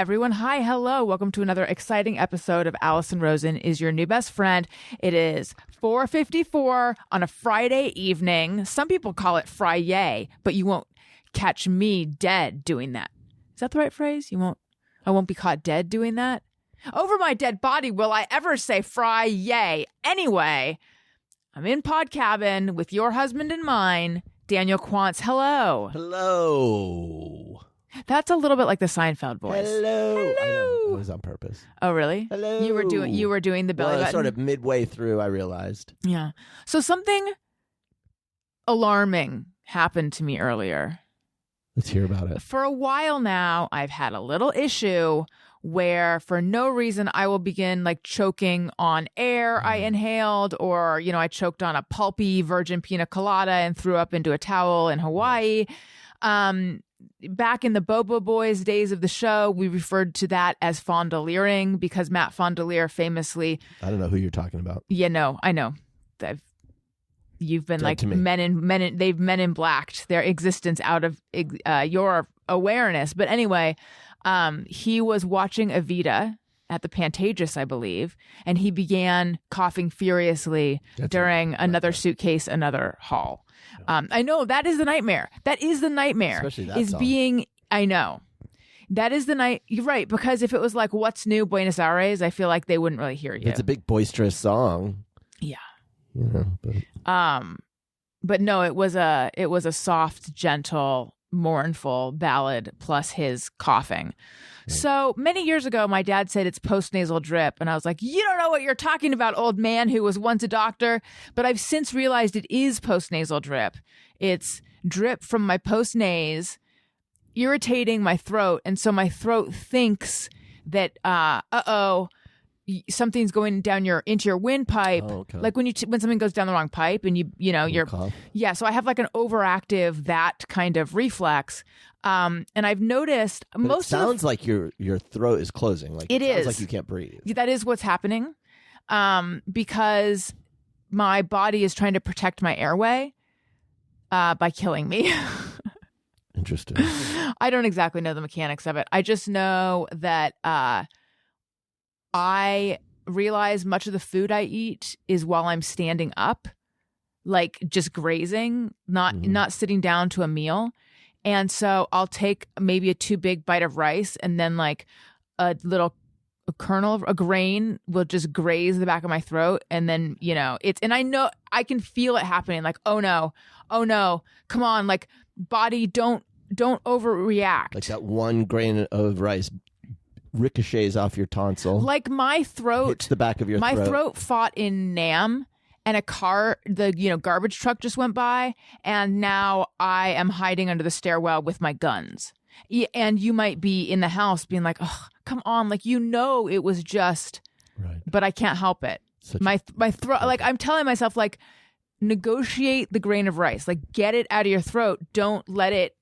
everyone. Hi, hello. Welcome to another exciting episode of Alison Rosen is Your New Best Friend. It is 4:54 on a Friday evening. Some people call it Fry-yay, but you won't catch me dead doing that. Is that the right phrase? I won't be caught dead doing that. Over my dead body will I ever say Fry-yay. Anyway, I'm in Pod Cabin with your husband and mine, Daniel Quantz. Hello. Hello. That's a little bit like the Seinfeld voice. Hello. Hello. I know. It was on purpose. Oh, really? Hello. You were doing the belly button. Sort of midway through, I realized. Yeah. So something alarming happened to me earlier. Let's hear about it. For a while now, I've had a little issue where for no reason I will begin like choking on air I inhaled, or, I choked on a pulpy virgin pina colada and threw up into a towel in Hawaii. Back in the Bobo Boys days of the show, we referred to that as fondleering because Matt Fondelier famously... I don't know who you're talking about. Yeah, no, I know. You've been Dead like they've men in blacked their existence out of your awareness. But anyway, he was watching Evita at the Pantages, I believe, and he began coughing furiously during Another Suitcase, Another Haul. I know that is the nightmare. That is the nightmare. Especially that song. I know. That is the night. You're right. Because if it was like, What's New, Buenos Aires, I feel like they wouldn't really hear you. It's a big boisterous song. Yeah. But no, it was a soft, gentle, mournful ballad plus his coughing. Right. So many years ago, my dad said it's postnasal drip. And I was like, you don't know what you're talking about, old man who was once a doctor. But I've since realized it is postnasal drip. It's drip from my postnase irritating my throat. And so my throat thinks that, something's going down into your windpipe. Oh, okay. Like when something goes down the wrong pipe and you're cough. Yeah. So I have like an overactive, that kind of reflex. And I've noticed it sounds like your throat is closing. Like it sounds like you can't breathe. That is what's happening. Because my body is trying to protect my airway, by killing me. Interesting. I don't exactly know the mechanics of it. I just know that, I realize much of the food I eat is while I'm standing up, like just grazing, not sitting down to a meal. And so I'll take maybe a too big bite of rice and then like a kernel of a grain will just graze the back of my throat. And then, and I know I can feel it happening. Like, oh no, come on, like body, don't overreact. Like that one grain of rice ricochets off your tonsil. Like my throat hits the back of your throat. My throat fought in Nam, and the garbage truck just went by, and now I am hiding under the stairwell with my guns. And you might be in the house being like, "Oh, come on!" Like it was just, right. But I can't help it. My throat. Like I'm telling myself, like negotiate the grain of rice. Like get it out of your throat. Don't let it,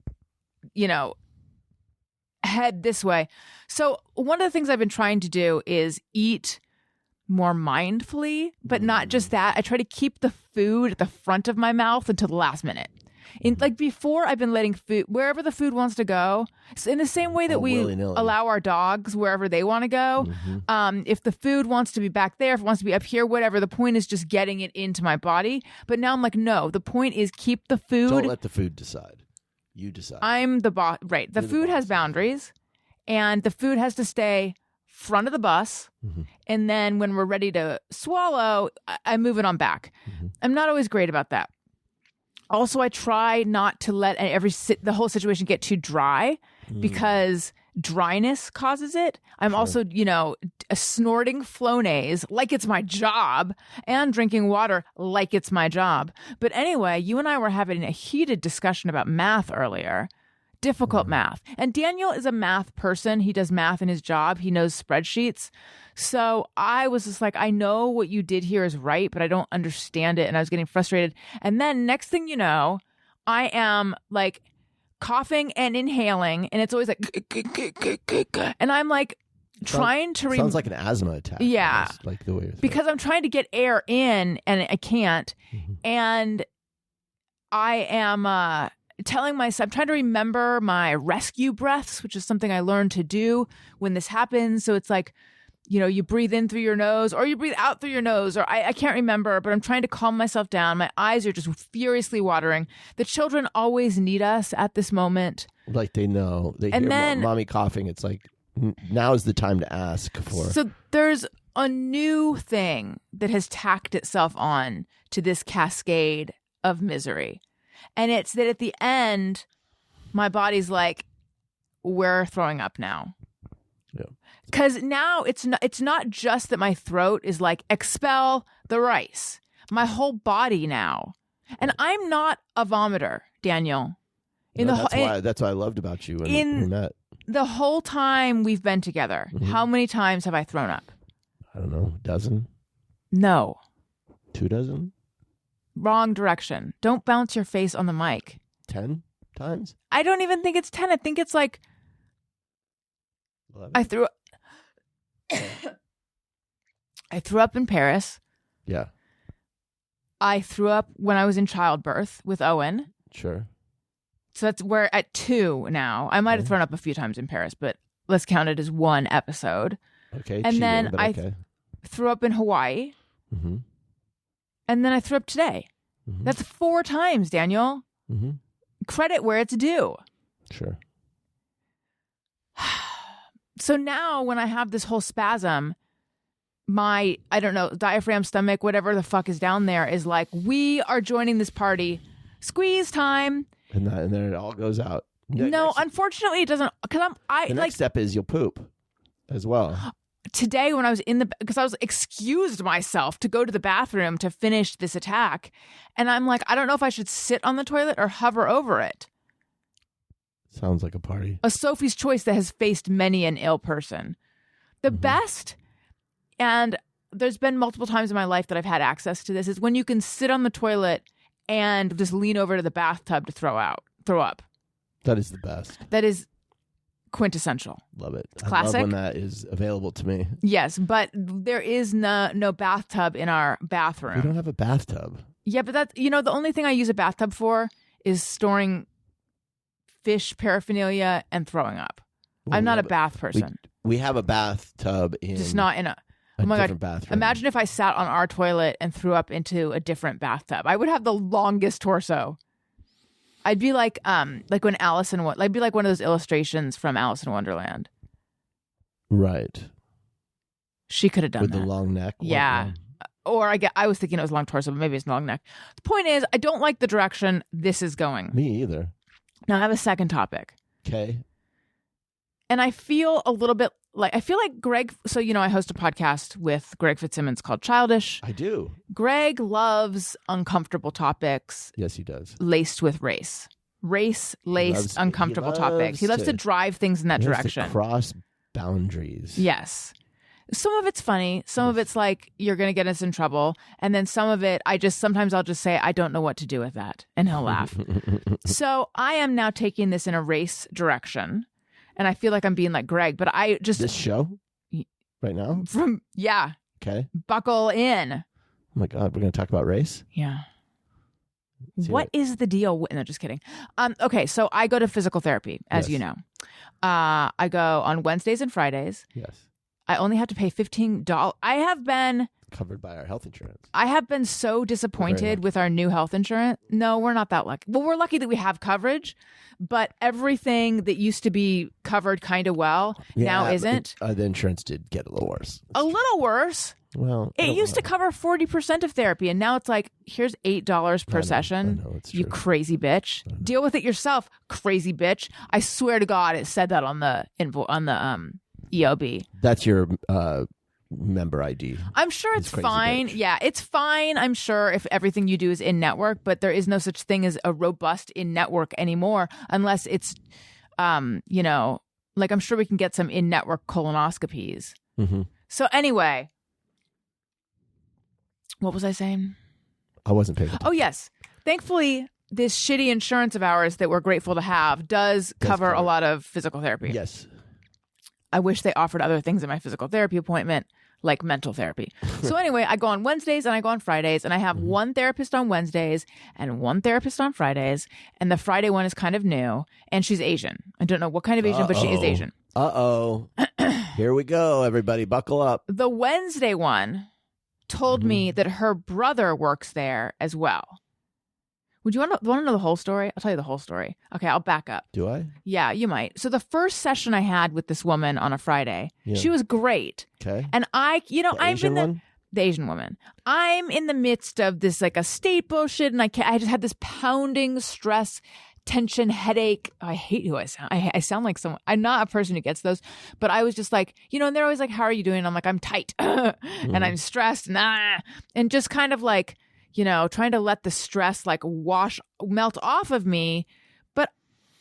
head this way. So one of the things I've been trying to do is eat more mindfully, but not just that. I try to keep the food at the front of my mouth until the last minute. Like before, I've been letting food wherever the food wants to go. So in the same way that we allow our dogs wherever they want to go. Mm-hmm. If the food wants to be back there, if it wants to be up here, whatever, the point is just getting it into my body. But now I'm like, no, the point is keep the food. Don't let the food decide. You decide. I'm the boss. Right. The food has boundaries, and the food has to stay front of the bus. Mm-hmm. And then when we're ready to swallow, I move it on back. Mm-hmm. I'm not always great about that. Also, I try not to let the whole situation get too dry because dryness causes it. I'm also, snorting Flonase like it's my job and drinking water like it's my job. But anyway, you and I were having a heated discussion about math earlier. Difficult math. And Daniel is a math person. He does math in his job. He knows spreadsheets. So I was just like, I know what you did here is right, but I don't understand it. And I was getting frustrated. And then next thing you know, I am like coughing and inhaling. And it's always like, and I'm like trying to... Sounds like an asthma attack. Yeah. Almost, like the way because I'm trying to get air in and I can't. Mm-hmm. And I am... telling myself, I'm trying to remember my rescue breaths, which is something I learned to do when this happens. So it's like, you breathe in through your nose or you breathe out through your nose, or I can't remember, but I'm trying to calm myself down. My eyes are just furiously watering. The children always need us at this moment. Like they know. They and hear then, mommy coughing. It's like, now is the time to ask for. So there's a new thing that has tacked itself on to this cascade of misery. And it's that at the end, my body's like, we're throwing up now. Yeah. Because now it's not just that my throat is like, expel the rice. My whole body now. And I'm not a vomiter, Daniel. That's what I loved about you when we met. The whole time we've been together, how many times have I thrown up? I don't know, a dozen? No. 2 dozen? Wrong direction. Don't bounce your face on the mic. 10 times? I don't even think it's 10. I think it's like 11? I threw up in Paris. Yeah. I threw up when I was in childbirth with Owen. Sure. So that's where at 2 now. I might have thrown up a few times in Paris, but let's count it as 1 episode. Okay. And cheating, then I threw up in Hawaii. Mm-hmm. And then I threw up today. Mm-hmm. That's 4 times, Daniel. Mm-hmm. Credit where it's due. Sure. So now when I have this whole spasm, my, I don't know, diaphragm, stomach, whatever the fuck is down there is like, we are joining this party. Squeeze time. And then it all goes out. No, unfortunately it doesn't. Because the next step is you'll poop as well. Today when I was because I was excused myself to go to the bathroom to finish this attack. And I'm like, I don't know if I should sit on the toilet or hover over it. Sounds like a party. A Sophie's choice that has faced many an ill person. The best, and there's been multiple times in my life that I've had access to this, is when you can sit on the toilet and just lean over to the bathtub to throw up. That is the best. That is quintessential. Love it. It's classic. I love when that is available to me. Yes, but there is no bathtub in our bathroom. We don't have a bathtub. Yeah, but that's, the only thing I use a bathtub for is storing fish paraphernalia and throwing up. Well, I'm not a bath person. We have a bathtub in just not in a oh my God, bathroom. Imagine if I sat on our toilet and threw up into a different bathtub. I would have the longest torso. I'd be like when Alison, I'd be like one of those illustrations from Alice in Wonderland. Right. She could have done with that. The long neck. Yeah. Or I was thinking it was long torso, but maybe it's long neck. The point is, I don't like the direction this is going. Me either. Now I have a second topic. Okay. And I feel a little bit like Greg. So, I host a podcast with Greg Fitzsimmons called Childish. I do. Greg loves uncomfortable topics. Yes, he does. Laced with race. Race-laced uncomfortable topics. He loves to drive things in that direction. To cross boundaries. Yes. Some of it's funny. Some of it's like, you're going to get us in trouble. And then some of it, sometimes I'll just say, I don't know what to do with that. And he'll laugh. So I am now taking this in a race direction. And I feel like I'm being like Greg, but I just... This show? Right now? Yeah. Okay. Buckle in. Oh my God, we're going to talk about race? Yeah. What is the deal? No, just kidding. Okay, so I go to physical therapy, as you know. I go on Wednesdays and Fridays. Yes. I only have to pay $15. I have been... covered by our health insurance. I have been so disappointed with our new health insurance. No, we're not that lucky. Well, we're lucky that we have coverage, but everything that used to be covered kind of well now isn't. The insurance did get a little worse. A little worse. Well, it used to cover 40% of therapy, and now it's like, here's $8 per session. I know, it's true. You crazy bitch. Deal with it yourself, crazy bitch. I swear to God, it said that on the EOB. That's your member ID. I'm sure it's fine. Bitch. Yeah, it's fine. I'm sure if everything you do is in network, but there is no such thing as a robust in network anymore, unless it's, like I'm sure we can get some in network colonoscopies. Mm-hmm. So anyway, what was I saying? I wasn't paying attention. Oh yes, thankfully this shitty insurance of ours that we're grateful to have does cover a lot of physical therapy. Yes. I wish they offered other things at my physical therapy appointment. like mental therapy. So anyway, I go on Wednesdays and I go on Fridays, and I have one therapist on Wednesdays and one therapist on Fridays. And the Friday one is kind of new, and she's Asian. I don't know what kind of Asian, but she is Asian. Here we go, everybody. Buckle up. The Wednesday one told me that her brother works there as well. Would you want to know the whole story? I'll tell you the whole story. Okay, I'll back up. Do I? Yeah, you might. So the first session I had with this woman on a Friday, she was great. Okay. And I'm in the Asian woman. I'm in the midst of this like estate bullshit, and I just had this pounding stress, tension, headache. I hate who I sound. I sound like someone. I'm not a person who gets those, but I was just like, and they're always like, "How are you doing?" And I'm like, "I'm tight," and I'm stressed, and just kind of like, trying to let the stress like melt off of me. But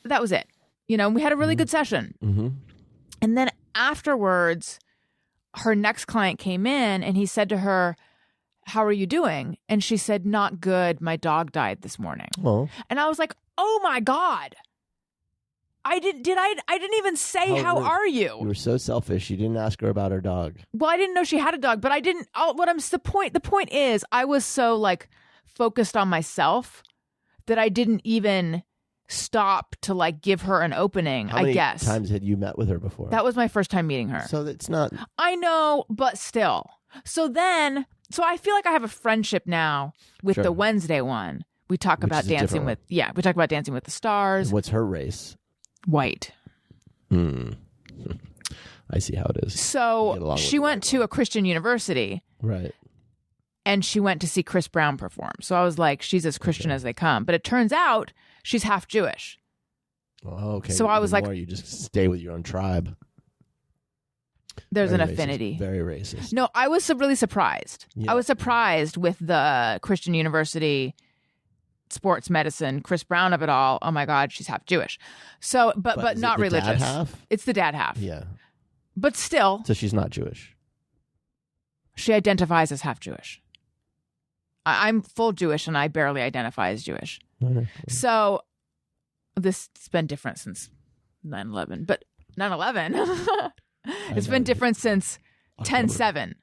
that was it. We had a really good session. And then afterwards, her next client came in and he said to her, "How are you doing?" And she said, "Not good. My dog died this morning." Oh. And I was like, "Oh my God. I didn't even say, how are you?" You were so selfish. You didn't ask her about her dog. Well, I didn't know she had a dog, but I didn't. The point is, I was so like focused on myself that I didn't even stop to like give her an opening. How many guess. times had you met with her before? That was my first time meeting her. So that's not. I know, but still. So I feel like I have a friendship now with the Wednesday one. We talk about dancing with. Yeah, we talk about Dancing with the Stars. And what's her race? White. I see how it is. So she went to a Christian university. Right. And she went to see Chris Brown perform. So I was like, she's as Christian as they come. But it turns out she's half Jewish. Oh, okay. So I was like, you just stay with your own tribe. There's an affinity. Very racist. No, I was really surprised. Yeah. I was surprised with the Christian university sports medicine, Chris Brown of it all. Oh my God, she's half Jewish. So, but not religious. Dad half? It's the dad half. Yeah. But still. So she's not Jewish. She identifies as half Jewish. I'm full Jewish and I barely identify as Jewish. Okay. So this has been different since 9/11. But 9/11? It's been different since 10/7.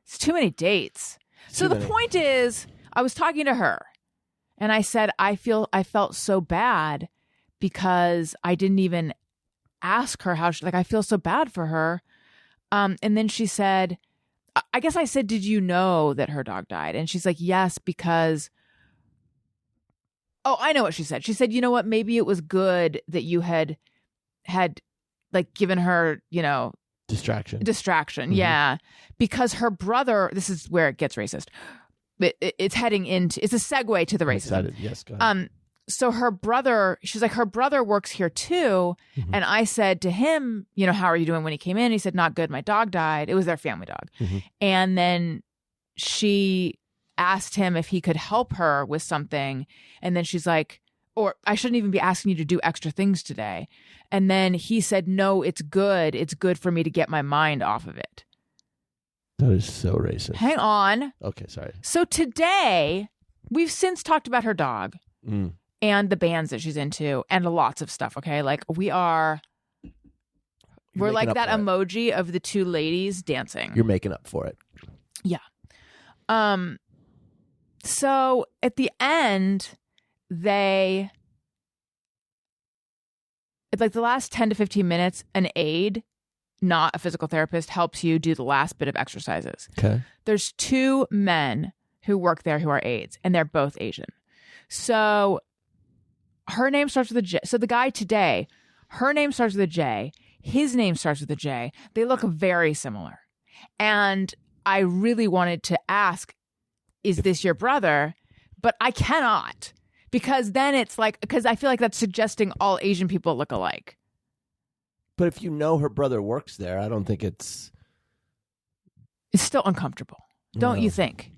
It's too many dates. So the point is, I was talking to her. And I said, I felt so bad because I didn't even ask her how I feel so bad for her. And then she said, I guess I said, "Did you know that her dog died?" And she's like, "Yes, because," I know what she said. She said, "You know what? Maybe it was good that you had like given her, distraction. Mm-hmm. Yeah. Because her brother, this is where it gets racist. It's heading into, it's a segue to the racism. Yes, go ahead. So her brother, she's like, her brother works here too. Mm-hmm. And I said to him, "How are you doing?" When he came in, he said, "Not good. My dog died." It was their family dog. Mm-hmm. And then she asked him if he could help her with something. And then she's like, "Or I shouldn't even be asking you to do extra things today." And then he said, "No, it's good. It's good for me to get my mind off of it." That is so racist. Hang on. Okay, sorry. So today, we've since talked about her dog and the bands that she's into and lots of stuff, okay? Like we're like that emoji of the two ladies dancing. You're making up for it. Yeah. So at the end, like the last 10 to 15 minutes, an aide, not a physical therapist, helps you do the last bit of exercises. Okay. There's two men who work there who are aides, and they're both Asian. So her name starts with a J. So the guy today, her name starts with a J. His name starts with a J. They look very similar. And I really wanted to ask, is this your brother? But I cannot, because then it's like, because I feel like that's suggesting all Asian people look alike. But if you know her brother works there, I don't think it's still uncomfortable, don't you think?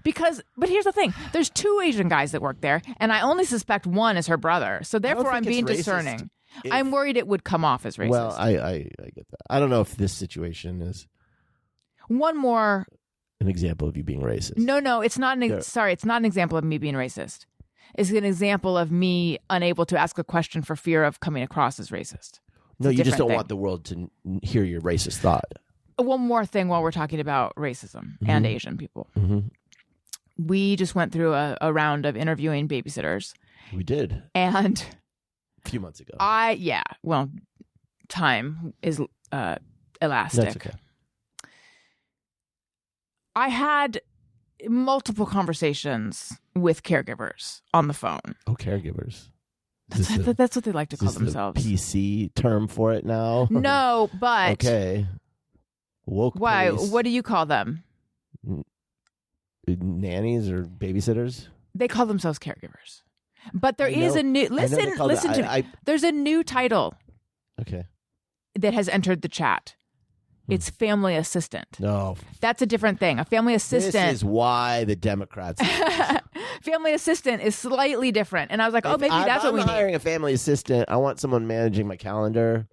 But here's the thing. There's two Asian guys that work there, and I only suspect one is her brother. So therefore, I'm being discerning. I'm worried it would come off as racist. Well, I get that. I don't know if this situation is one more an example of you being racist. No, it's not. It's not an example of me being racist. It's an example of me unable to ask a question for fear of coming across as racist. No, you just don't want the world to hear your racist thought. one more thing while we're talking about racism and Asian people. We just went through a round of interviewing babysitters. We did. And a few months ago. Time is elastic. That's okay. I had multiple conversations with caregivers on the phone. Oh, caregivers. That's what they like to call themselves. The PC term for it now? No, but... Okay. Woke Why? police. What do you call them? Nannies or babysitters? They call themselves caregivers. But there is a new... Listen to me. There's a new title. Okay. That has entered the chat. It's family assistant. No. That's a different thing. A family assistant. This is why the Democrats. Family assistant is slightly different. And I was like, maybe that's what we need. I'm hiring a family assistant. I want someone managing my calendar.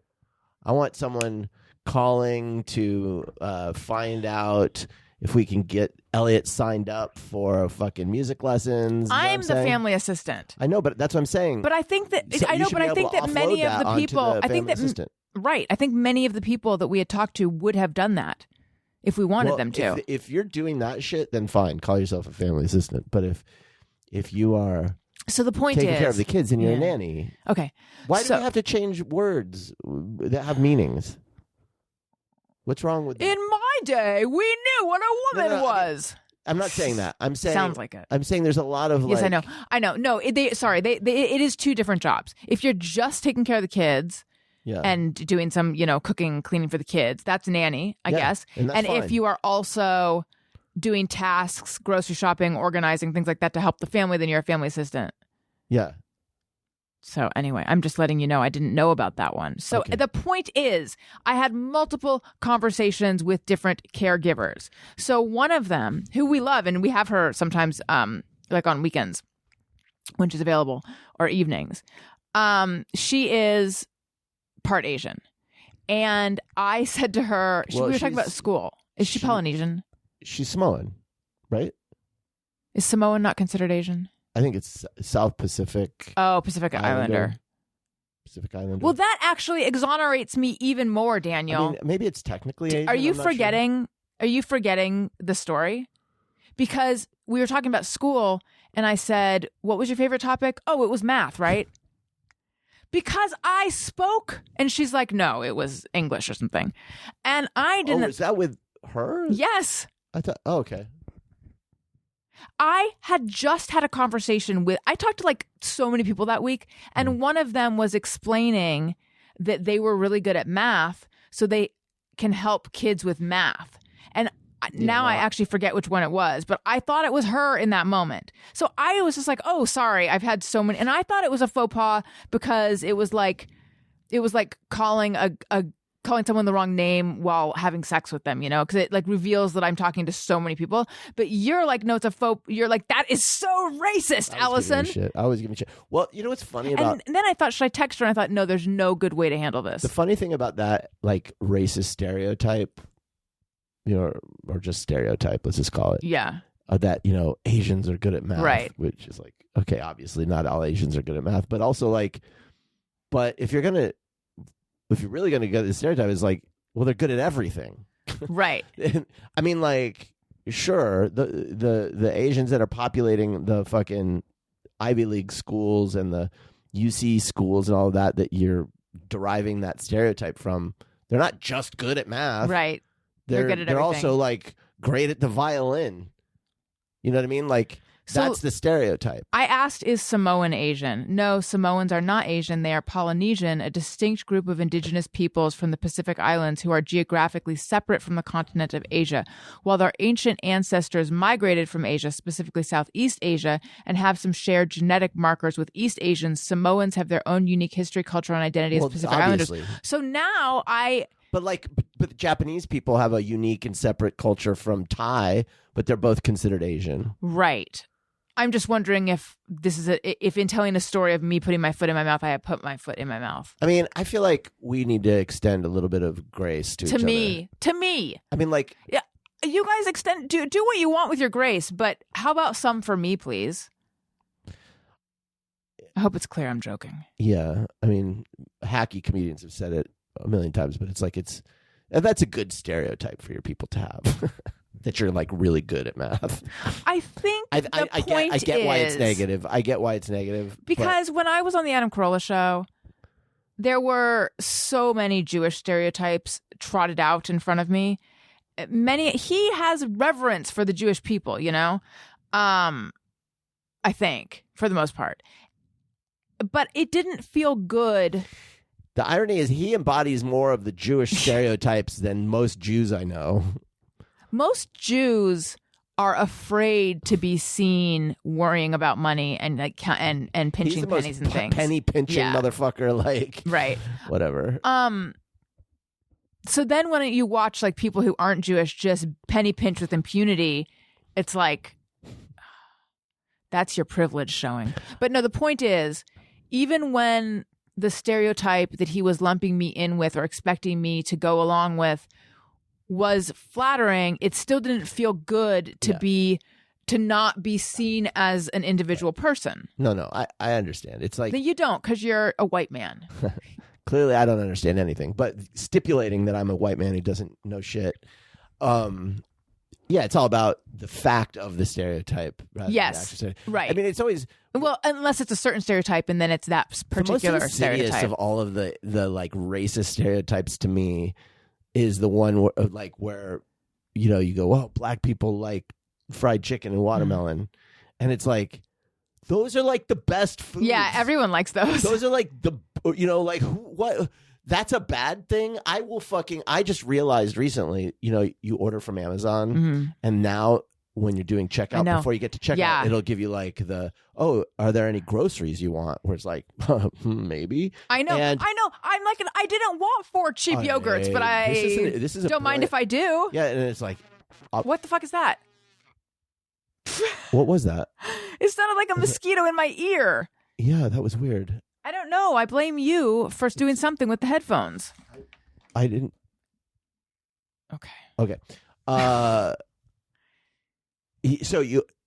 I want someone calling to find out if we can get Elliot signed up for fucking music lessons. I'm the family assistant. I know, but that's what I'm saying. But I think that many of the people, I think many of the people that we had talked to would have done that if we wanted them to. If you're doing that shit, then fine, call yourself a family assistant. But if you are taking care of the kids and you're a nanny, okay, why do you have to change words that have meanings? What's wrong with that? In my day, we knew what a woman was. I'm not saying that. I'm saying sounds like it. I'm saying there's a lot of yes, I know. No, it is two different jobs. If you're just taking care of the kids. Yeah. And doing some, cooking, cleaning for the kids. That's nanny, I guess. And fine. If you are also doing tasks, grocery shopping, organizing, things like that to help the family, then you're a family assistant. Yeah. So anyway, I'm just letting you know I didn't know about that one. So The point is, I had multiple conversations with different caregivers. So one of them, who we love, and we have her sometimes like on weekends when she's available or evenings, she is part Asian. And I said to her, we were talking about school. Is she Polynesian? She's Samoan, right? Is Samoan not considered Asian? I think it's South Pacific. Oh, Pacific Islander. Pacific Islander. Well, that actually exonerates me even more, Daniel. I mean, maybe it's technically Asian. Are you forgetting the story? Because we were talking about school and I said, what was your favorite topic? Oh, it was math, right? Because I spoke, and she's like, no, it was English or something. And I didn't. Oh, is that with her? Yes. I thought, okay. I had just had a conversation I talked to like so many people that week, and one of them was explaining that they were really good at math, so they can help kids with math. And now I actually forget which one it was, but I thought it was her in that moment. So I was just like, oh, sorry, I've had so many. And I thought it was a faux pas because it was like calling calling someone the wrong name while having sex with them, because it like reveals that I'm talking to so many people. But you're like, no, it's a faux. You're like, that is so racist, Alison. I always give me shit. Well, you know what's funny about? And then I thought, should I text her? And I thought, no, there's no good way to handle this. The funny thing about that, like racist stereotype, or just stereotype, let's just call it. Yeah. That, Asians are good at math. Right. Which is like, okay, obviously not all Asians are good at math, but also like, if you're really going to get the stereotype, is like, well, they're good at everything. Right. I mean, like, sure, the Asians that are populating the fucking Ivy League schools and the UC schools and all of that you're deriving that stereotype from, they're not just good at math. Right. They're good at everything. Also like great at the violin. You know what I mean? Like that's the stereotype. I asked, is Samoan Asian? No, Samoans are not Asian. They are Polynesian, a distinct group of indigenous peoples from the Pacific Islands who are geographically separate from the continent of Asia. While their ancient ancestors migrated from Asia, specifically Southeast Asia, and have some shared genetic markers with East Asians, Samoans have their own unique history, culture, and identity as Pacific obviously. Islanders. So now But Japanese people have a unique and separate culture from Thai, but they're both considered Asian. Right. I'm just wondering if this is if in telling a story of me putting my foot in my mouth, I have put my foot in my mouth. I mean, I feel like we need to extend a little bit of grace to each other. To me. I mean, like, yeah, you guys do what you want with your grace, but how about some for me, please? I hope it's clear I'm joking. Yeah. I mean, hacky comedians have said it a million times, but it's like, it's And that's a good stereotype for your people to have. That you're like really good at math. I think I point get why it's is- negative. I get why it's negative. Because when I was on the Adam Carolla show, there were so many Jewish stereotypes trotted out in front of me. He has reverence for the Jewish people, you know? I think, for the most part. But it didn't feel good. The irony is he embodies more of the Jewish stereotypes than most Jews I know. Most Jews are afraid to be seen worrying about money and like and pinching pennies and things. Penny pinching motherfucker, like right, whatever. So then when you watch like people who aren't Jewish just penny pinch with impunity, it's like that's your privilege showing. But no, the point is, even when the stereotype that he was lumping me in with or expecting me to go along with was flattering, it still didn't feel good to not be seen as an individual person. No, I understand. It's like you don't, because you're a white man. Clearly, I don't understand anything. But stipulating that I'm a white man who doesn't know shit, it's all about the fact of the stereotype. Yes, right. I mean, it's always unless it's a certain stereotype, and then it's that particular the most insidious stereotype. of all of the like racist stereotypes to me is the one where you go, oh, black people like fried chicken and watermelon, and it's like those are like the best foods. Yeah, everyone likes those. Those are like what? That's a bad thing. I just realized recently, you order from Amazon, and now when you're doing checkout, before you get to checkout, it'll give you like are there any groceries you want? Where it's like, maybe. I know. I'm like, I didn't want 4 cheap yogurts, but this isn't don't mind if I do. Yeah, and it's like, what the fuck is that? What was that? It sounded like a mosquito in my ear. Yeah, that was weird. I don't know. I blame you for doing something with the headphones. I didn't. Okay. So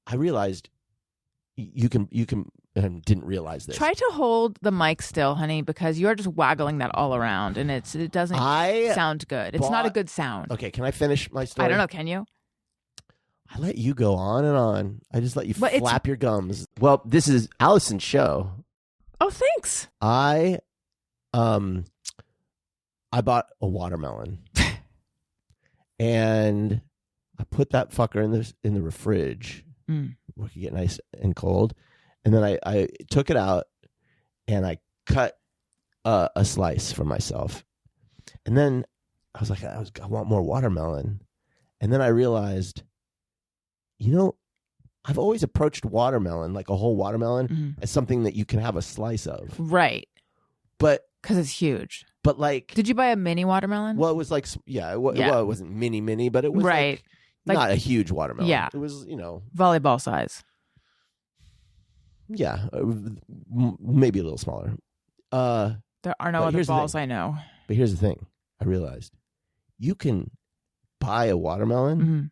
I realized you can didn't realize this. Try to hold the mic still, honey, because you're just waggling that all around, and it doesn't sound good. It's not a good sound. Okay, can I finish my story? I don't know. Can you? I let you go on and on. I just let you flap your gums. Well, this is Alison's show. Oh, thanks. I bought a watermelon, and I put that fucker in the fridge where it could get nice and cold, and then I took it out and I cut a slice for myself, and then I was like, I want more watermelon, and then I realized, I've always approached watermelon, like a whole watermelon, as something that you can have a slice of. Right. But because it's huge. But like, did you buy a mini watermelon? Well, it was like, well, it wasn't mini, but it was like not a huge watermelon. Yeah. It was, volleyball size. Yeah. Maybe a little smaller. There are no other balls I know. But here's the thing. I realized you can buy a watermelon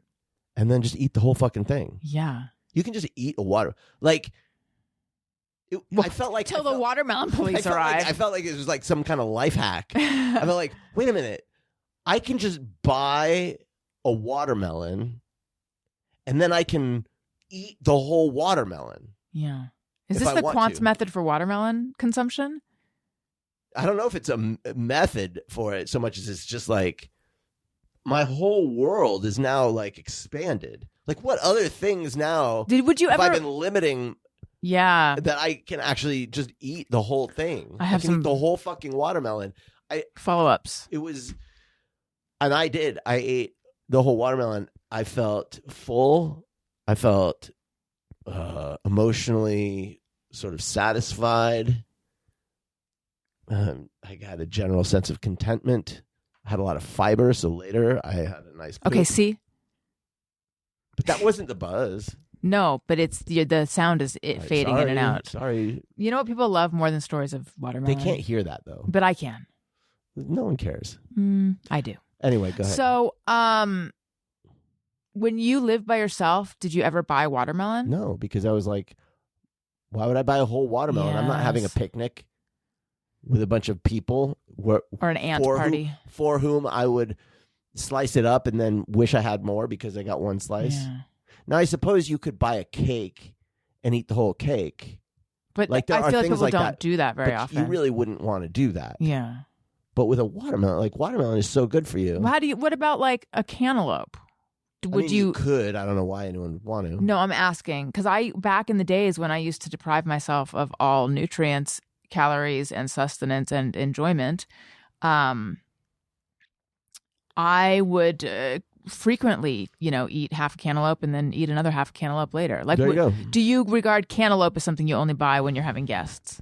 and then just eat the whole fucking thing. Yeah. You can just eat a water. I felt like till the watermelon police arrived. I felt like it was like some kind of life hack. I felt like, wait a minute, I can just buy a watermelon, and then I can eat the whole watermelon. Yeah, is this the Quant's method for watermelon consumption? I don't know if it's a method for it so much as it's just like my whole world is now like expanded. Like, what other things now? Would you ever? I've been limiting. Yeah, that I can actually just eat the whole thing. I can eat the whole fucking watermelon. Follow-ups. It was, and I did. I ate the whole watermelon. I felt full. I felt emotionally sort of satisfied. I had a general sense of contentment. I had a lot of fiber, so later I had a nice poop. Okay, see? But that wasn't the buzz. No, but it's the sound is fading in and out. Sorry. You know what people love more than stories of watermelon? They can't hear that, though. But I can. No one cares. I do. Anyway, go ahead. So, when you lived by yourself, did you ever buy watermelon? No, because I was like, why would I buy a whole watermelon? Yes. I'm not having a picnic with a bunch of people. Or an ant party. For whom I would slice it up and then wish I had more because I got one slice. Yeah. Now, I suppose you could buy a cake and eat the whole cake. But like, there I are feel like things people like don't that, do that very but often. You really wouldn't want to do that. Yeah. But with a watermelon, like watermelon is so good for you. Well, what about like a cantaloupe? Would you could. I don't know why anyone would want to. No, I'm asking because back in the days when I used to deprive myself of all nutrients, calories, and sustenance and enjoyment, I would frequently, eat half a cantaloupe and then eat another half a cantaloupe later. Like, there you go. Do you regard cantaloupe as something you only buy when you're having guests?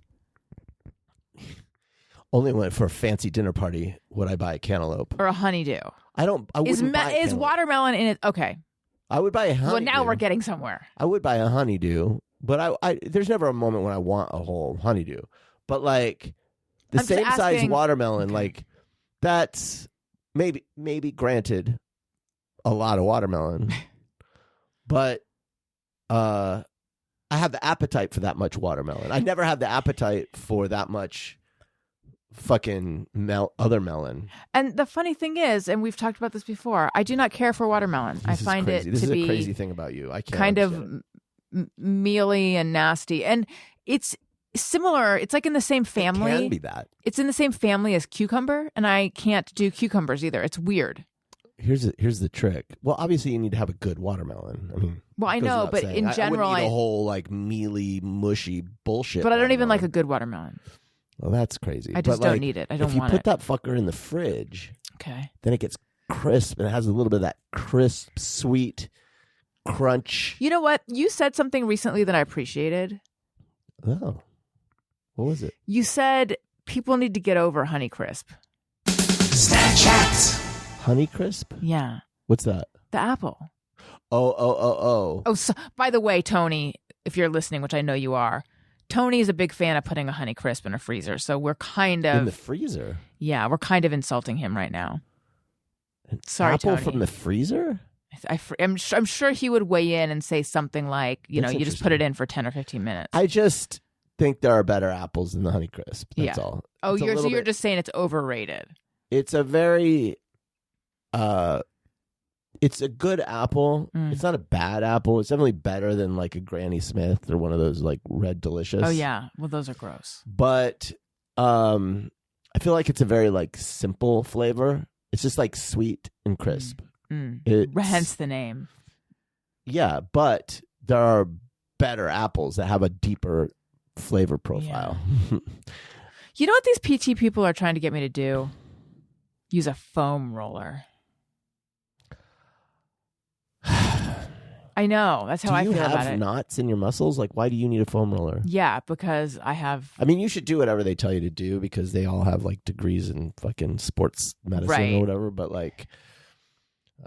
Only when for a fancy dinner party would I buy a cantaloupe Or a honeydew? I wouldn't buy a Is cantaloupe. watermelon in it? Okay. I would buy a honeydew. Well, now we're getting somewhere. I would buy a honeydew, but I there's never a moment when I want a whole honeydew. But like the I'm same just size asking- watermelon, Okay. like that's maybe granted a lot of watermelon, but I have the appetite for that much watermelon. I never have the appetite for that much fucking other melon. And the funny thing is, and we've talked about this before, I do not care for watermelon. I find it This to is be a crazy thing about you. I can't kind understand of mealy and nasty. And it's similar. It's like in the same family. It can be that. It's in the same family as cucumber, and I can't do cucumbers either. It's weird. Here's the trick. Well, obviously you need to have a good watermelon. I mean, Well, I goes know, without but saying. in general, I wouldn't eat a whole like mealy, mushy bullshit. but I don't even like a watermelon. good watermelon. Well, that's crazy. I just But, don't like, need it. I don't if you want put it. that fucker in the fridge, Okay. then it gets crisp and it has a little bit of that crisp, sweet crunch. You know what? You said something recently that I appreciated. Oh, what was it? You said people need to get over Honeycrisp. Snapchat. Honeycrisp? Yeah. What's that? The apple. Oh. Oh, so, by the way, Tony, if you're listening, which I know you are, Tony is a big fan of putting a Honeycrisp in a freezer. So we're kind of In the freezer? yeah, we're kind of insulting him right now. Sorry, Apple Tony. from the freezer? I'm sure he would weigh in and say something like, That's you just put it in for 10 or 15 minutes. I just think there are better apples than the Honeycrisp. That's Yeah. all. Oh, It's a you're little you're bit- just saying it's overrated. It's a very it's a good apple. Mm. It's not a bad apple. It's definitely better than like a Granny Smith or one of those like Red Delicious. Oh yeah, well those are gross. But I feel like it's a very like simple flavor. It's just like sweet and crisp. It's- Hence the name. Yeah, but there are better apples that have a deeper flavor profile. You know what these PT people are trying to get me to do? Use a foam roller. I know. That's how I Do feel you about have it. knots in your muscles? Like, why do you need a foam roller? Yeah, because I have. I mean, you should do whatever they tell you to do because they all have like degrees in fucking sports medicine Right. or whatever. But like,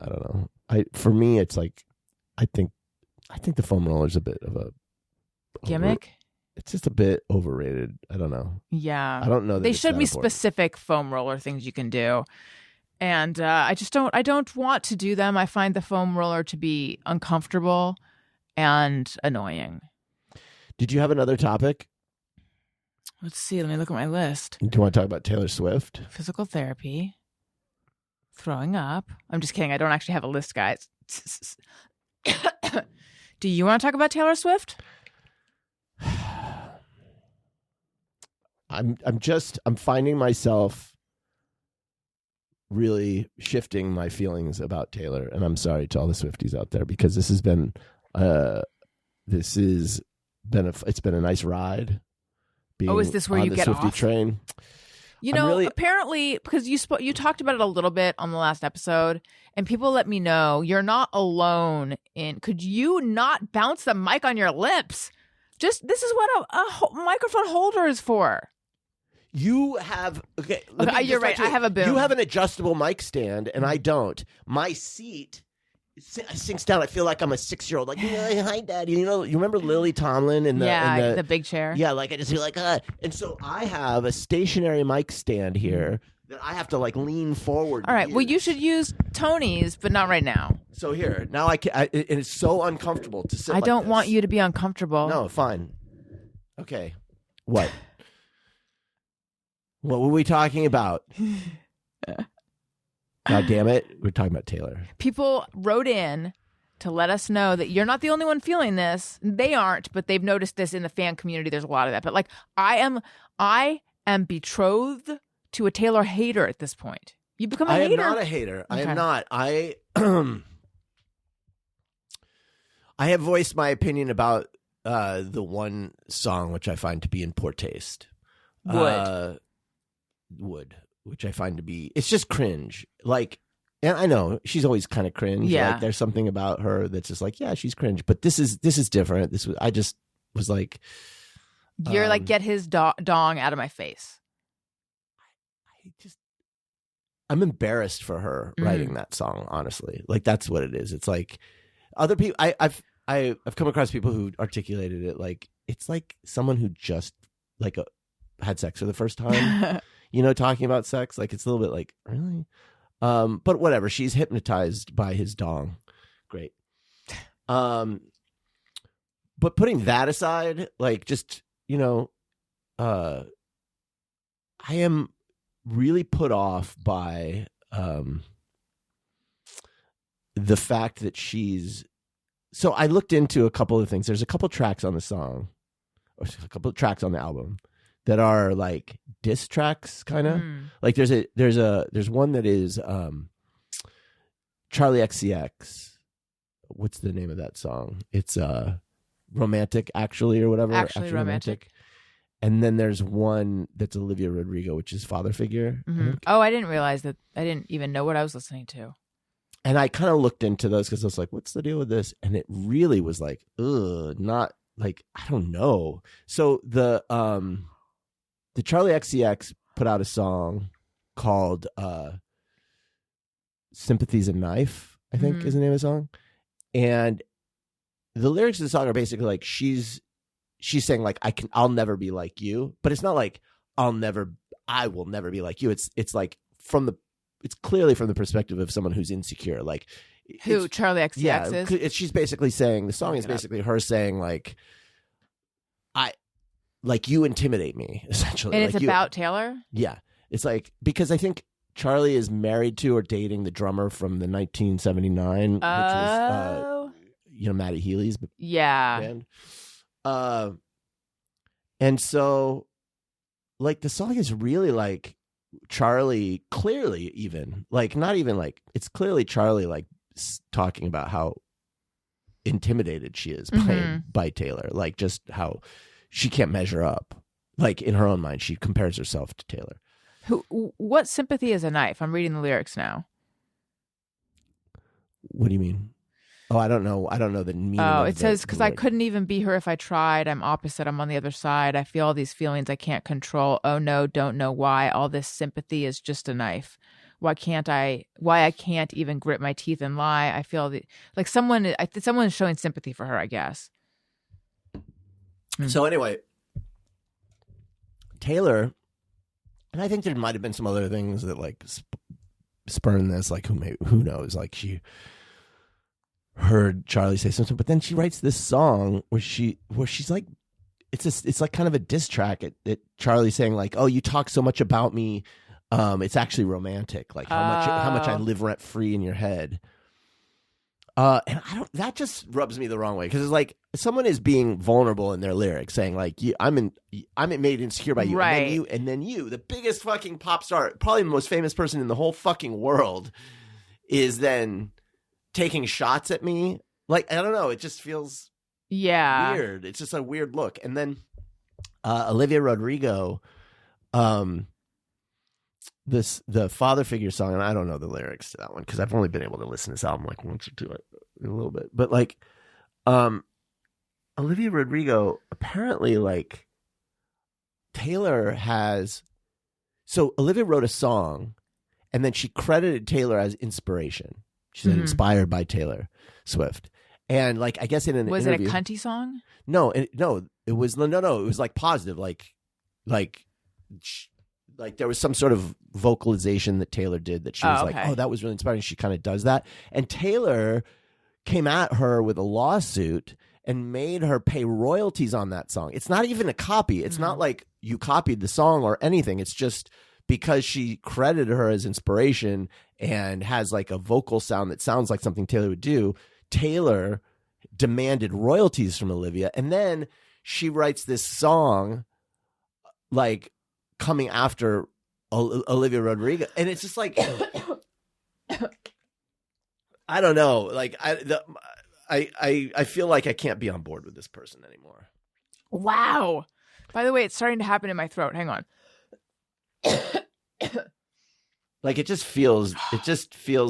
I don't know. For me, it's like, I think the foam roller is a bit of a Gimmick? It's just a bit overrated. I don't know. Yeah. I don't know. That They it's showed that me important. specific foam roller things you can do. And I don't want to do them. I find the foam roller to be uncomfortable and annoying. Did you have another topic? Let's see. Let me look at my list. Do you want to talk about Taylor Swift? Physical therapy. Throwing up. I'm just kidding. I don't actually have a list, guys. Do you want to talk about Taylor Swift? I'm finding myself really shifting my feelings about Taylor, and I'm sorry to all the Swifties out there because it's been a nice ride. Is this where on you the get Swiftie off? train? You I'm know, really- apparently, because you talked about it a little bit on the last episode, and people let me know you're not alone in. Could you not bounce the mic on your lips? This is what a microphone holder is for. You have okay. You're right. I have a boom. You have an adjustable mic stand, and I don't. My seat sinks down. I feel like I'm a 6-year-old. Like, hi, Daddy. You remember Lily Tomlin in the big chair. Yeah, like I just feel like, and so I have a stationary mic stand here that I have to like lean forward. All right. Well, you should use Tony's, but not right now. So here, now and it's so uncomfortable to sit. I like don't this. want you to be uncomfortable. No, fine. Okay. What? What were we talking about? God damn it. We're talking about Taylor. People wrote in to let us know that you're not the only one feeling this. They aren't, but they've noticed this in the fan community. There's a lot of that. But like, I am betrothed to a Taylor hater at this point. You become a hater. I am not a hater. Okay. I am not. I have voiced my opinion about the one song which I find to be in poor taste. Wood, which I find to be, it's just cringe. Like, and I know she's always kind of cringe. Yeah. Like, there's something about her that's just like, yeah, she's cringe. But this is different. I just was like, you're like, get his dong out of my face. I'm embarrassed for her writing that song. Honestly, like that's what it is. It's like other people. I've come across people who articulated it like it's like someone who just like had sex for the first time. Talking about sex. Like it's a little bit like really. But whatever. She's hypnotized by his dong. Great. But putting that aside, like just I am really put off by the fact that she's. So I looked into a couple of things. There's a couple tracks on the song, or a couple of tracks on the album that are like diss tracks, kind of. Like there's one that is Charlie XCX. What's the name of that song? It's Romantic, actually, or whatever. Actually romantic. And then there's one that's Olivia Rodrigo, which is Father Figure. Mm-hmm. Oh, I didn't realize that. I didn't even know what I was listening to. And I kind of looked into those because I was like, what's the deal with this? And it really was like, not like, I don't know. So the Charlie XCX put out a song called Sympathy's a Knife, I think is the name of the song. And the lyrics of the song are basically like, she's saying like, I'll never be like you, but it's not like I will never be like you. It's like it's clearly from the perspective of someone who's insecure. Like who Charlie XCX is. She's basically saying, the song is basically her saying like, you intimidate me, essentially. And like it's about Taylor? Yeah. It's like, because I think Charlie is married to or dating the drummer from the 1979, which was, Matty Healy's band. And so, like, the song is really like Charlie, clearly even, like, not even like, it's clearly Charlie, like, talking about how intimidated she is by Taylor. Like, just how she can't measure up. Like, in her own mind, she compares herself to Taylor. What sympathy is a knife? I'm reading the lyrics now. What do you mean? Oh, I don't know. I don't know the meaning. Oh, it says, because I couldn't even be her if I tried. I'm opposite. I'm on the other side. I feel all these feelings I can't control. Oh no, don't know why. All this sympathy is just a knife. Why I can't even grit my teeth and lie. I feel like someone is showing sympathy for her, I guess. So anyway, Taylor, and I think there might have been some other things that like spurned this, like who knows, like she heard Charlie say something, but then she writes this song where she's like, it's like kind of a diss track at Charlie saying like, oh, you talk so much about me, it's actually romantic, like how much I live rent free in your head. And that just rubs me the wrong way, because it's like someone is being vulnerable in their lyrics, saying like, I'm made insecure by you, right? And then you, the biggest fucking pop star, probably the most famous person in the whole fucking world, is then taking shots at me. Like, I don't know, it just feels weird. It's just a weird look. And then Olivia Rodrigo, the Father Figure song, and I don't know the lyrics to that one because I've only been able to listen to this album like once or two, a little bit. But like, Olivia Rodrigo, apparently, like, Taylor has. So Olivia wrote a song, and then she credited Taylor as inspiration. She said inspired by Taylor Swift, and like, I guess in an interview, was it a cunty song? No, it was no. It was like positive, like there was some sort of vocalization that Taylor did that she was like, oh, that was really inspiring. She kind of does that. And Taylor came at her with a lawsuit and made her pay royalties on that song. It's not even a copy. It's not like you copied the song or anything. It's just because she credited her as inspiration and has like a vocal sound that sounds like something Taylor would do, Taylor demanded royalties from Olivia. And then she writes this song like coming after Olivia Rodrigo. And it's just like, I don't know. Like I feel like I can't be on board with this person anymore. Wow. By the way, it's starting to happen in my throat. Hang on. Like it just feels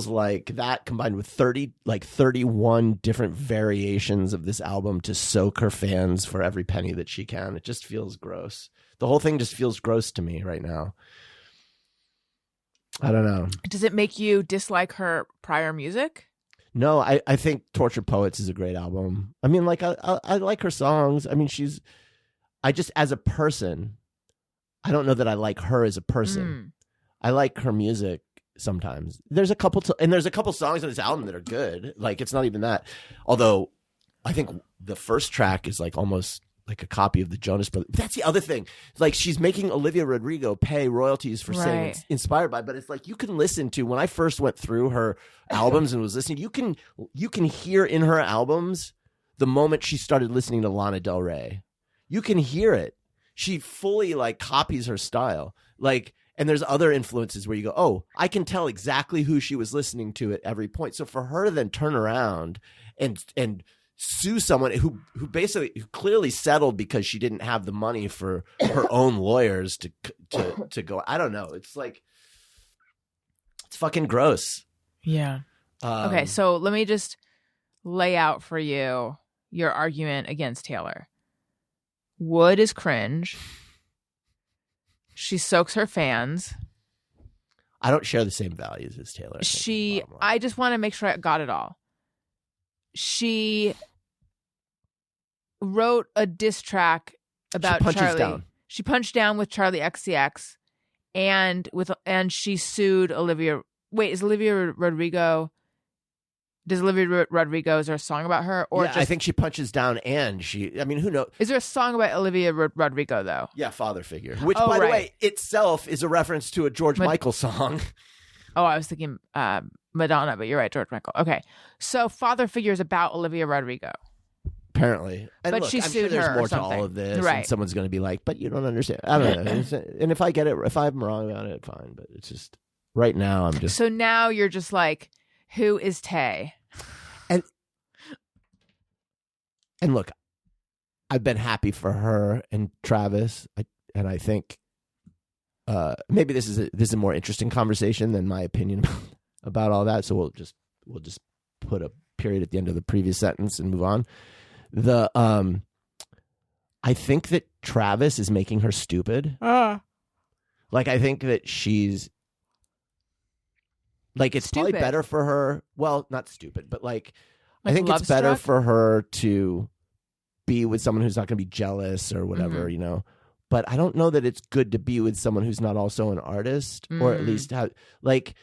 like that combined with 31 different variations of this album to soak her fans for every penny that she can. It just feels gross. The whole thing just feels gross to me right now. I don't know. Does it make you dislike her prior music? No, I think Tortured Poets is a great album. I mean, like I like her songs. I mean, I just as a person, I don't know that I like her as a person. I like her music sometimes. There's a couple songs on this album that are good. Like it's not even that. Although I think the first track is like almost like a copy of the Jonas Brothers. That's the other thing. Like she's making Olivia Rodrigo pay royalties for saying it's inspired by, but it's like you can listen to, when I first went through her albums and was listening, you can hear in her albums the moment she started listening to Lana Del Rey. You can hear it. She fully like copies her style. Like, and there's other influences where you go, oh, I can tell exactly who she was listening to at every point. So for her to then turn around and sue someone who clearly settled because she didn't have the money for her own lawyers to go, I don't know. It's like, it's fucking gross. Yeah. Okay, so let me just lay out for you your argument against Taylor. Wood is cringe. She soaks her fans. I don't share the same values as Taylor. I just want to make sure I got it all. She wrote a diss track about Charlie. Down. She punched down with Charlie XCX and she sued Olivia. Wait, is Olivia Rodrigo? Does Olivia Rodrigo, is there a song about her? Or yeah, I think she punches down and who knows? Is there a song about Olivia Rodrigo, though? Yeah, Father Figure. Which, by the way, itself is a reference to a George Michael song. Oh, I was thinking Madonna, but you're right, George Michael. Okay. So Father Figure is about Olivia Rodrigo. Apparently. And but look, she I'm sued sure there's her more or something. to all of this. Right. And someone's going to be like, but you don't understand. I don't know. And if I get it, if I'm wrong about it, fine. But it's just, right now, I'm just. So now you're just like, who is Tay? And look, I've been happy for her and Travis, and I think maybe this is a more interesting conversation than my opinion about all that. So we'll just put a period at the end of the previous sentence and move on. I think that Travis is making her stupid. Like I think that she's like it's stupid. Probably better for her. Well, not stupid, but like I think it's better for her to be with someone who's not going to be jealous or whatever, you know. But I don't know that it's good to be with someone who's not also an artist, or at least have like.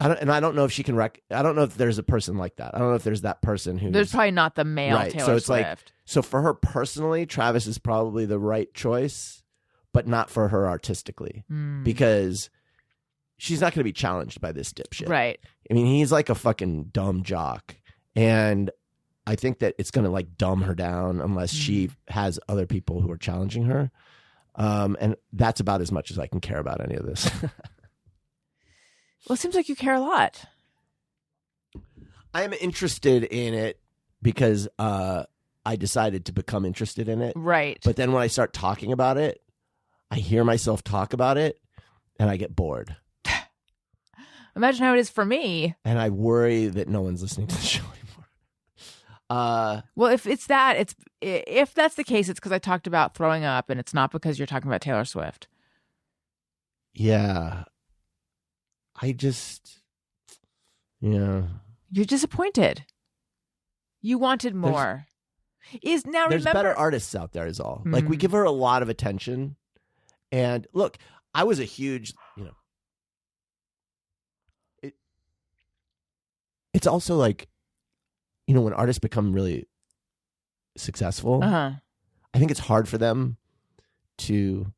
I don't know if she can I don't know if there's a person like that. I don't know if there's that person who. There's probably not the male right. Taylor So it's Swift. like, so for her personally, Travis is probably the right choice, but not for her artistically, because she's not going to be challenged by this dipshit. Right. I mean, he's like a fucking dumb jock. And I think that it's going to like dumb her down unless she has other people who are challenging her. And that's about as much as I can care about any of this. Well, it seems like you care a lot. I am interested in it because I decided to become interested in it. Right. But then when I start talking about it, I hear myself talk about it and I get bored. Imagine how it is for me. And I worry that no one's listening to the show anymore. Well, if that's the case, it's because I talked about throwing up, and it's not because you're talking about Taylor Swift. Yeah. You're disappointed. You wanted more. There's better artists out there is all. Like we give her a lot of attention. And look, I was a huge, it's also like, when artists become really successful, I think it's hard for them to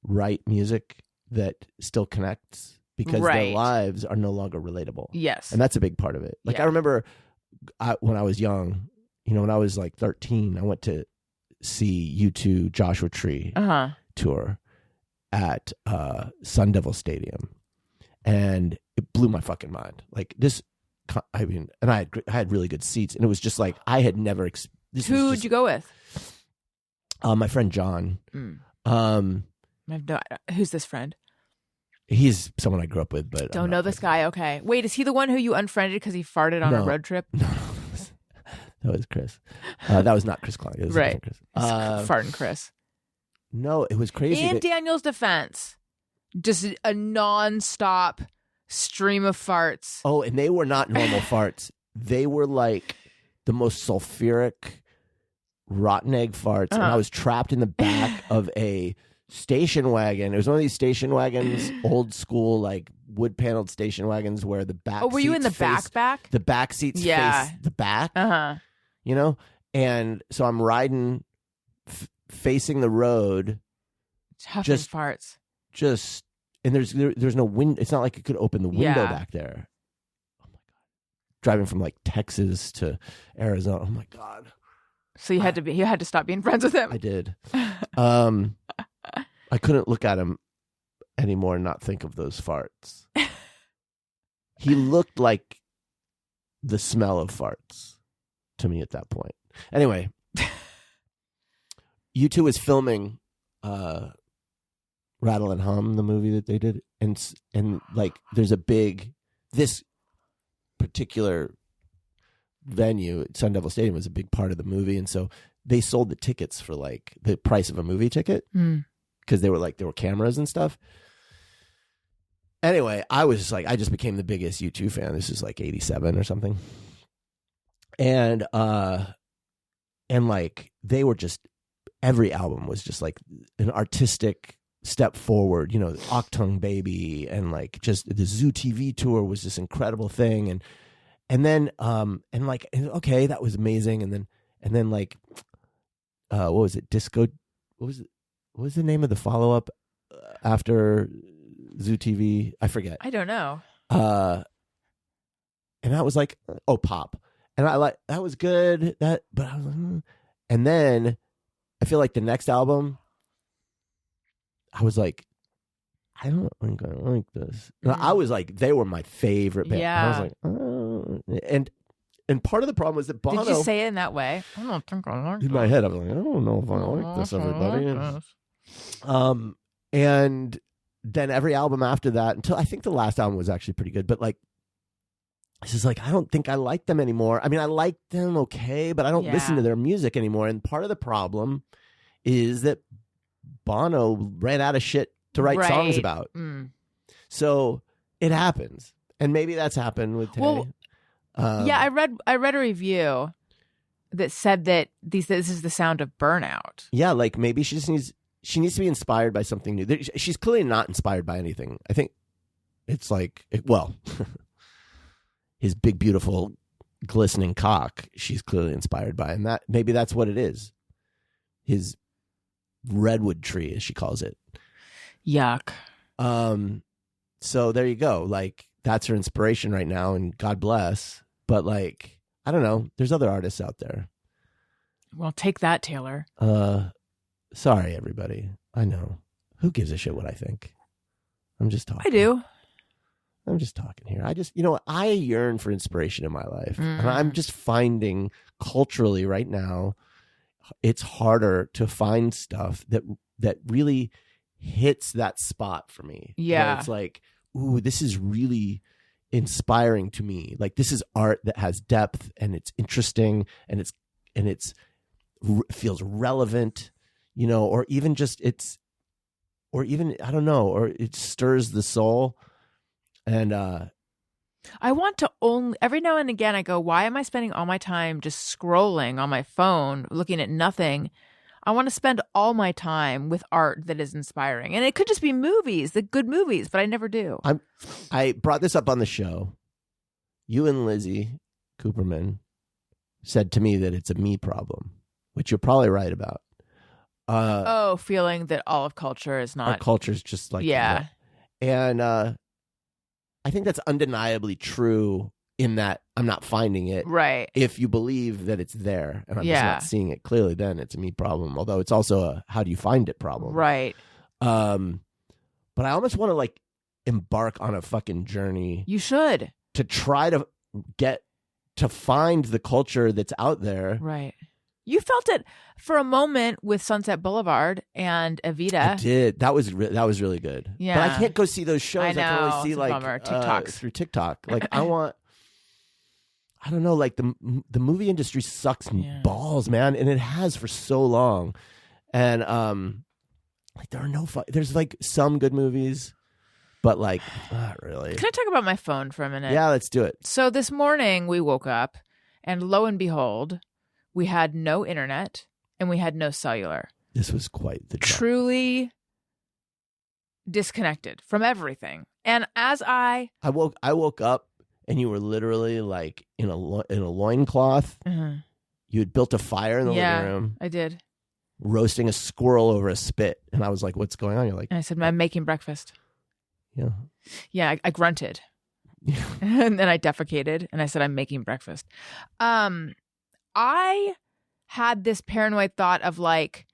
write music that still connects because their lives are no longer relatable. Yes. And that's a big part of it. Like I remember when I was young, when I was like 13, I went to see U2 Joshua Tree tour at Sun Devil Stadium. And it blew my fucking mind. Like this, and I had really good seats. And it was just like, I had never... Who'd you go with? My friend John. Who's this friend? He's someone I grew up with, but don't know this guy. Okay, wait, is he the one who you unfriended because he farted on a road trip? No, that was Chris. That was not Chris Klein. It was right, Chris. Farting Chris. No, it was crazy. In Daniel's defense, just a non-stop stream of farts. Oh, and they were not normal farts. They were like the most sulfuric, rotten egg farts, and I was trapped in the back of a station wagon. It was one of these station wagons, old school, like wood paneled station wagons where the back. Oh, were you in the back? The back seats face the back. And so I'm riding, facing the road, huffing farts. And there's no window. It's not like you could open the window back there. Oh my god! Driving from like Texas to Arizona. Oh my god! So you had to stop being friends with him. I did. I couldn't look at him anymore and not think of those farts. He looked like the smell of farts to me at that point. Anyway, U2 was filming Rattle and Hum, the movie that they did, and like there's this particular venue, Sun Devil Stadium, was a big part of the movie, and so they sold the tickets for like the price of a movie ticket because there were cameras and stuff. Anyway, I just became the biggest U2 fan. This is like 87 or something, and like they were just, every album was just like an artistic step forward, Octung Baby, and like just the Zoo TV tour was this incredible thing, and then okay, that was amazing, and then like what was it, Disco, what was the name of the follow-up after Zoo TV? I forget. I don't know. And that was like, Pop, and I like, that was good, but I was like, and then I feel like the next album, I was like, I don't think I like this. I was like, they were my favorite band. Yeah. And I was like, oh. And part of the problem was that Bono. Did you say it in that way? I don't think I like it. In my head, I was like, I don't know if I like this, everybody. And then every album after that, until I think the last album was actually pretty good, but like, it's just like, I don't think I like them anymore. I mean, I like them okay, but I don't listen to their music anymore. And part of the problem is that Bono ran out of shit to write songs about. So it happens. And maybe that's happened with Tay. Well, I read a review that said that this is the sound of burnout. Yeah, like maybe she needs to be inspired by something new. She's clearly not inspired by anything. I think it's like, his big, beautiful, glistening cock, she's clearly inspired by. And maybe that's what it is. His redwood tree, as she calls it. Yuck. So there you go. Like, that's her inspiration right now, and God bless. But like, I don't know. There's other artists out there. Well, take that, Taylor. Sorry, everybody. I know. Who gives a shit what I think? I'm just talking. I do. I'm just talking here. I yearn for inspiration in my life. And I'm just finding culturally right now, it's harder to find stuff that really hits that spot for me. Yeah. Where it's like, ooh, this is really inspiring to me. Like, this is art that has depth, and it's interesting, and it's feels relevant, or even just I don't know, or it stirs the soul. And I want to every now and again I go, why am I spending all my time just scrolling on my phone, looking at nothing? I want to spend all my time with art that is inspiring. And it could just be movies, the good movies, but I never do. I brought this up on the show. You and Lizzie Cooperman said to me that it's a me problem, which you're probably right about. Feeling that all of culture is not. Our culture's just like Yeah. that. And I think that's undeniably true in that I'm not finding it. Right. If you believe that it's there and I'm just not seeing it clearly, then it's a me problem. Although it's also a how do you find it problem. Right. But I almost want to like embark on a fucking journey. You should. To try to find the culture that's out there. Right. You felt it for a moment with Sunset Boulevard and Evita. I did. That was really good. Yeah. But I can't go see those shows. I know. I can only see It's a like bummer. TikToks. Through TikTok. Like I don't know, like the movie industry sucks balls, man, and it has for so long. And like there are there's like some good movies, but like not really. Can I talk about my phone for a minute? Yeah, let's do it. So this morning we woke up and lo and behold, we had no internet and we had no cellular. This was quite the job. Truly disconnected from everything. And as I woke up and you were literally like in a loincloth. Mm-hmm. You had built a fire in the living room. I did. Roasting a squirrel over a spit. And I was like, what's going on? You're like, and I said, I'm making breakfast. Yeah. Yeah, I grunted. And then I defecated and I said, I'm making breakfast. I had this paranoid thought of like,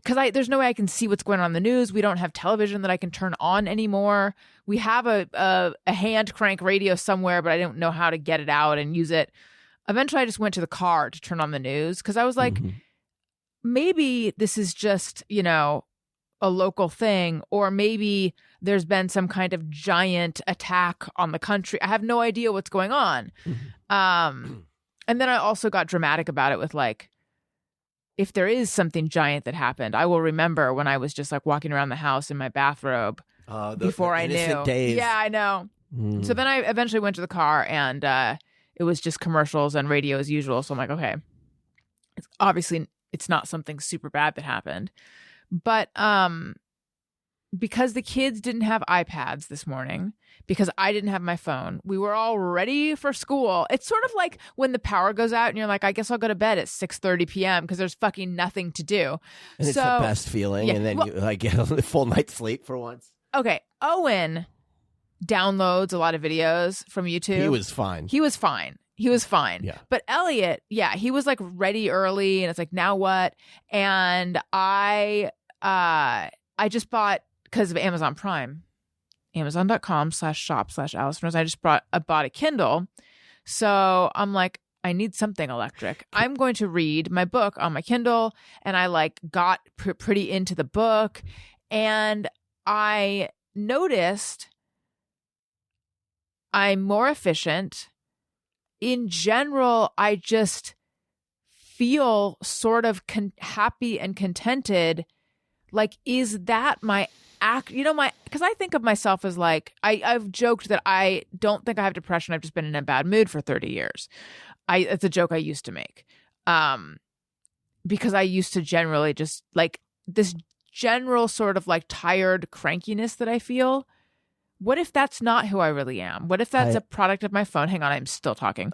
because there's no way I can see what's going on in the news. We don't have television that I can turn on anymore. We have a hand crank radio somewhere, but I don't know how to get it out and use it. Eventually, I just went to the car to turn on the news because I was like, maybe this is just, a local thing, or maybe there's been some kind of giant attack on the country. I have no idea what's going on. And then I also got dramatic about it with like, if there is something giant that happened, I will remember when I was just like walking around the house in my bathrobe before I knew. Days. Yeah, I know. So then I eventually went to the car and it was just commercials and radio as usual. So I'm like, okay, obviously it's not something super bad that happened. But because the kids didn't have iPads this morning, because I didn't have my phone, we were all ready for school. It's sort of like when the power goes out and you're like, I guess I'll go to bed at 6:30 p.m. because there's fucking nothing to do. And it's the best feeling. Yeah, and then you like get a full night's sleep for once. Okay. Owen downloads a lot of videos from YouTube. He was fine. Yeah. But Elliot, he was like ready early and it's like, now what? And I just bought, because of Amazon Prime, Amazon.com/shop/Alison. I just bought a Kindle. So I'm like, I need something electric. I'm going to read my book on my Kindle. And I like got pretty into the book. And I noticed I'm more efficient. In general, I just feel sort of happy and contented. Like, is that my act? Because I think of myself as like, I've joked that I don't think I have depression. I've just been in a bad mood for 30 years. It's a joke I used to make. Because I used to generally just like this general sort of like tired crankiness that I feel. What if that's not who I really am? What if that's a product of my phone? Hang on, I'm still talking.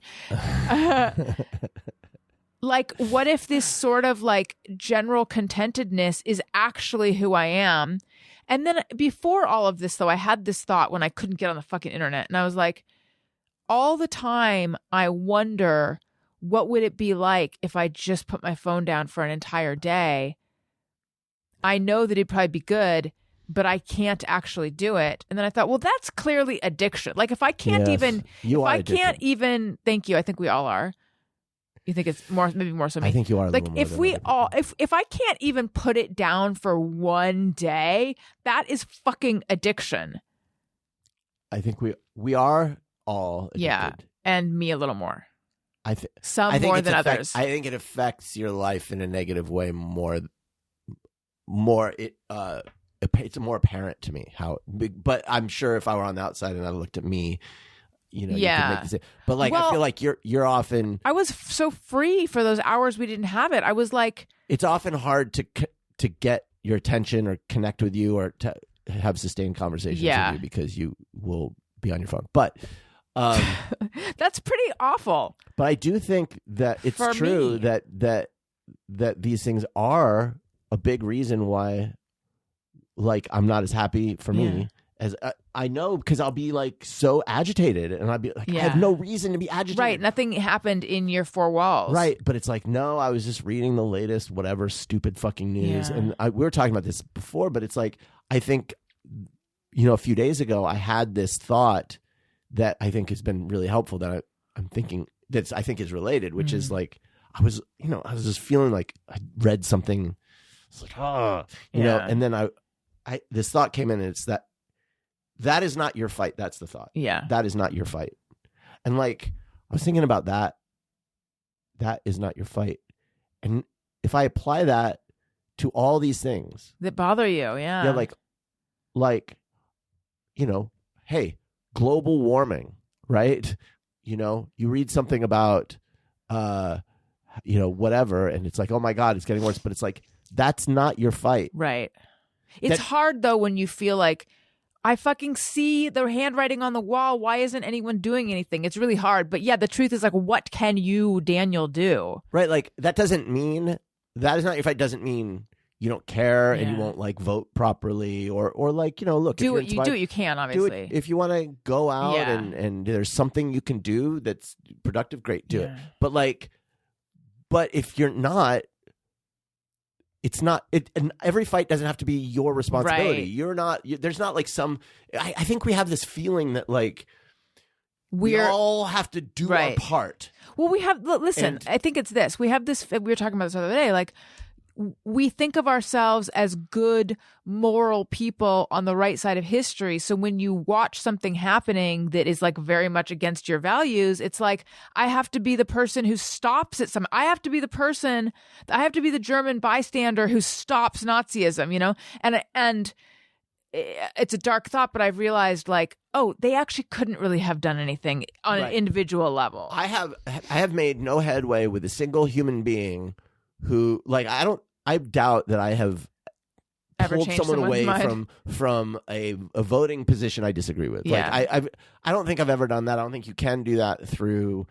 Like, what if this sort of like general contentedness is actually who I am? And then before all of this, though, I had this thought when I couldn't get on the fucking internet. And I was like, all the time, I wonder, what would it be like if I just put my phone down for an entire day? I know that it'd probably be good, but I can't actually do it. And then I thought, well, that's clearly addiction. Like, if I can't thank you, I think we all are. You think it's maybe more so me? I think you are. Like, if I can't even put it down for one day, that is fucking addiction. I think we are all addicted. Yeah, and me a little more. Some I think more than others. I think it affects your life in a negative way more. It's more apparent to me how big, but I'm sure if I were on the outside and I looked at me, you could make the same. But like, I feel like you're often. I was so free for those hours we didn't have it. I was like, it's often hard to get your attention or connect with you or to have sustained conversations with you because you will be on your phone. But that's pretty awful. But I do think that it's true that these things are a big reason why, like, I'm not as happy for me as I know, because I'll be like so agitated, and I'll be like, I have no reason to be agitated. Right. Nothing happened in your four walls. Right. But it's like, no, I was just reading the latest, whatever stupid fucking news. And we were talking about this before, but it's like, I think, a few days ago, I had this thought that I think has been really helpful that I'm thinking that I think is related, which is like, I was just feeling like I read something. It's like, and then I this thought came in, and it's that is not your fight. That's the thought. Yeah. That is not your fight. And like, I was thinking about that. That is not your fight. And if I apply that to all these things that bother you, like, hey, global warming, right? You read something about, whatever, and it's like, oh my God, it's getting worse. But it's like, that's not your fight. Right. It's hard though when you feel like, I fucking see the handwriting on the wall. Why isn't anyone doing anything? It's really hard. But yeah, the truth is like, what can you, Daniel, do? Right. Like, that is not your fight. Doesn't mean you don't care and you won't like vote properly or like, look, do what you can, obviously. If you want to go out and there's something you can do that's productive, great, do it. But if you're not, it's not it, and every fight doesn't have to be your responsibility. Right. You're not. There's not like some. I think we have this feeling that like we all have to do our part. Well, we have. Listen, I think it's this. We have this. We were talking about this the other day. Like, we think of ourselves as good, moral people on the right side of history. So when you watch something happening that is like very much against your values, it's like, I have to be the person who stops it. I have to be the German bystander who stops Nazism, and it's a dark thought, but I've realized like, oh, they actually couldn't really have done anything on an individual level. I have made no headway with a single human being who, like, I doubt that I have ever pulled someone away mind. from a voting position I disagree with. Yeah. Like, I don't think I've ever done that. I don't think you can do that through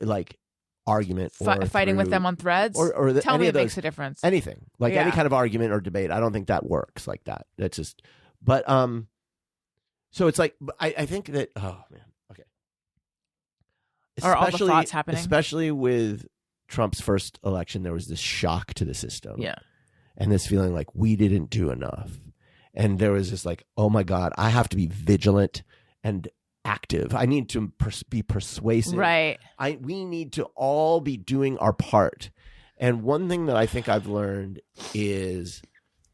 like argument or fighting with them on threads. Or tell me it makes a difference. Anything like any kind of argument or debate. I don't think that works like that. That's just. But so it's like I think that okay. Are all the thoughts happening? Especially with Trump's first election, there was this shock to the system. Yeah. And this feeling like we didn't do enough. And there was this like, oh my God, I have to be vigilant and active. I need to be persuasive. Right. We need to all be doing our part. And one thing that I think I've learned is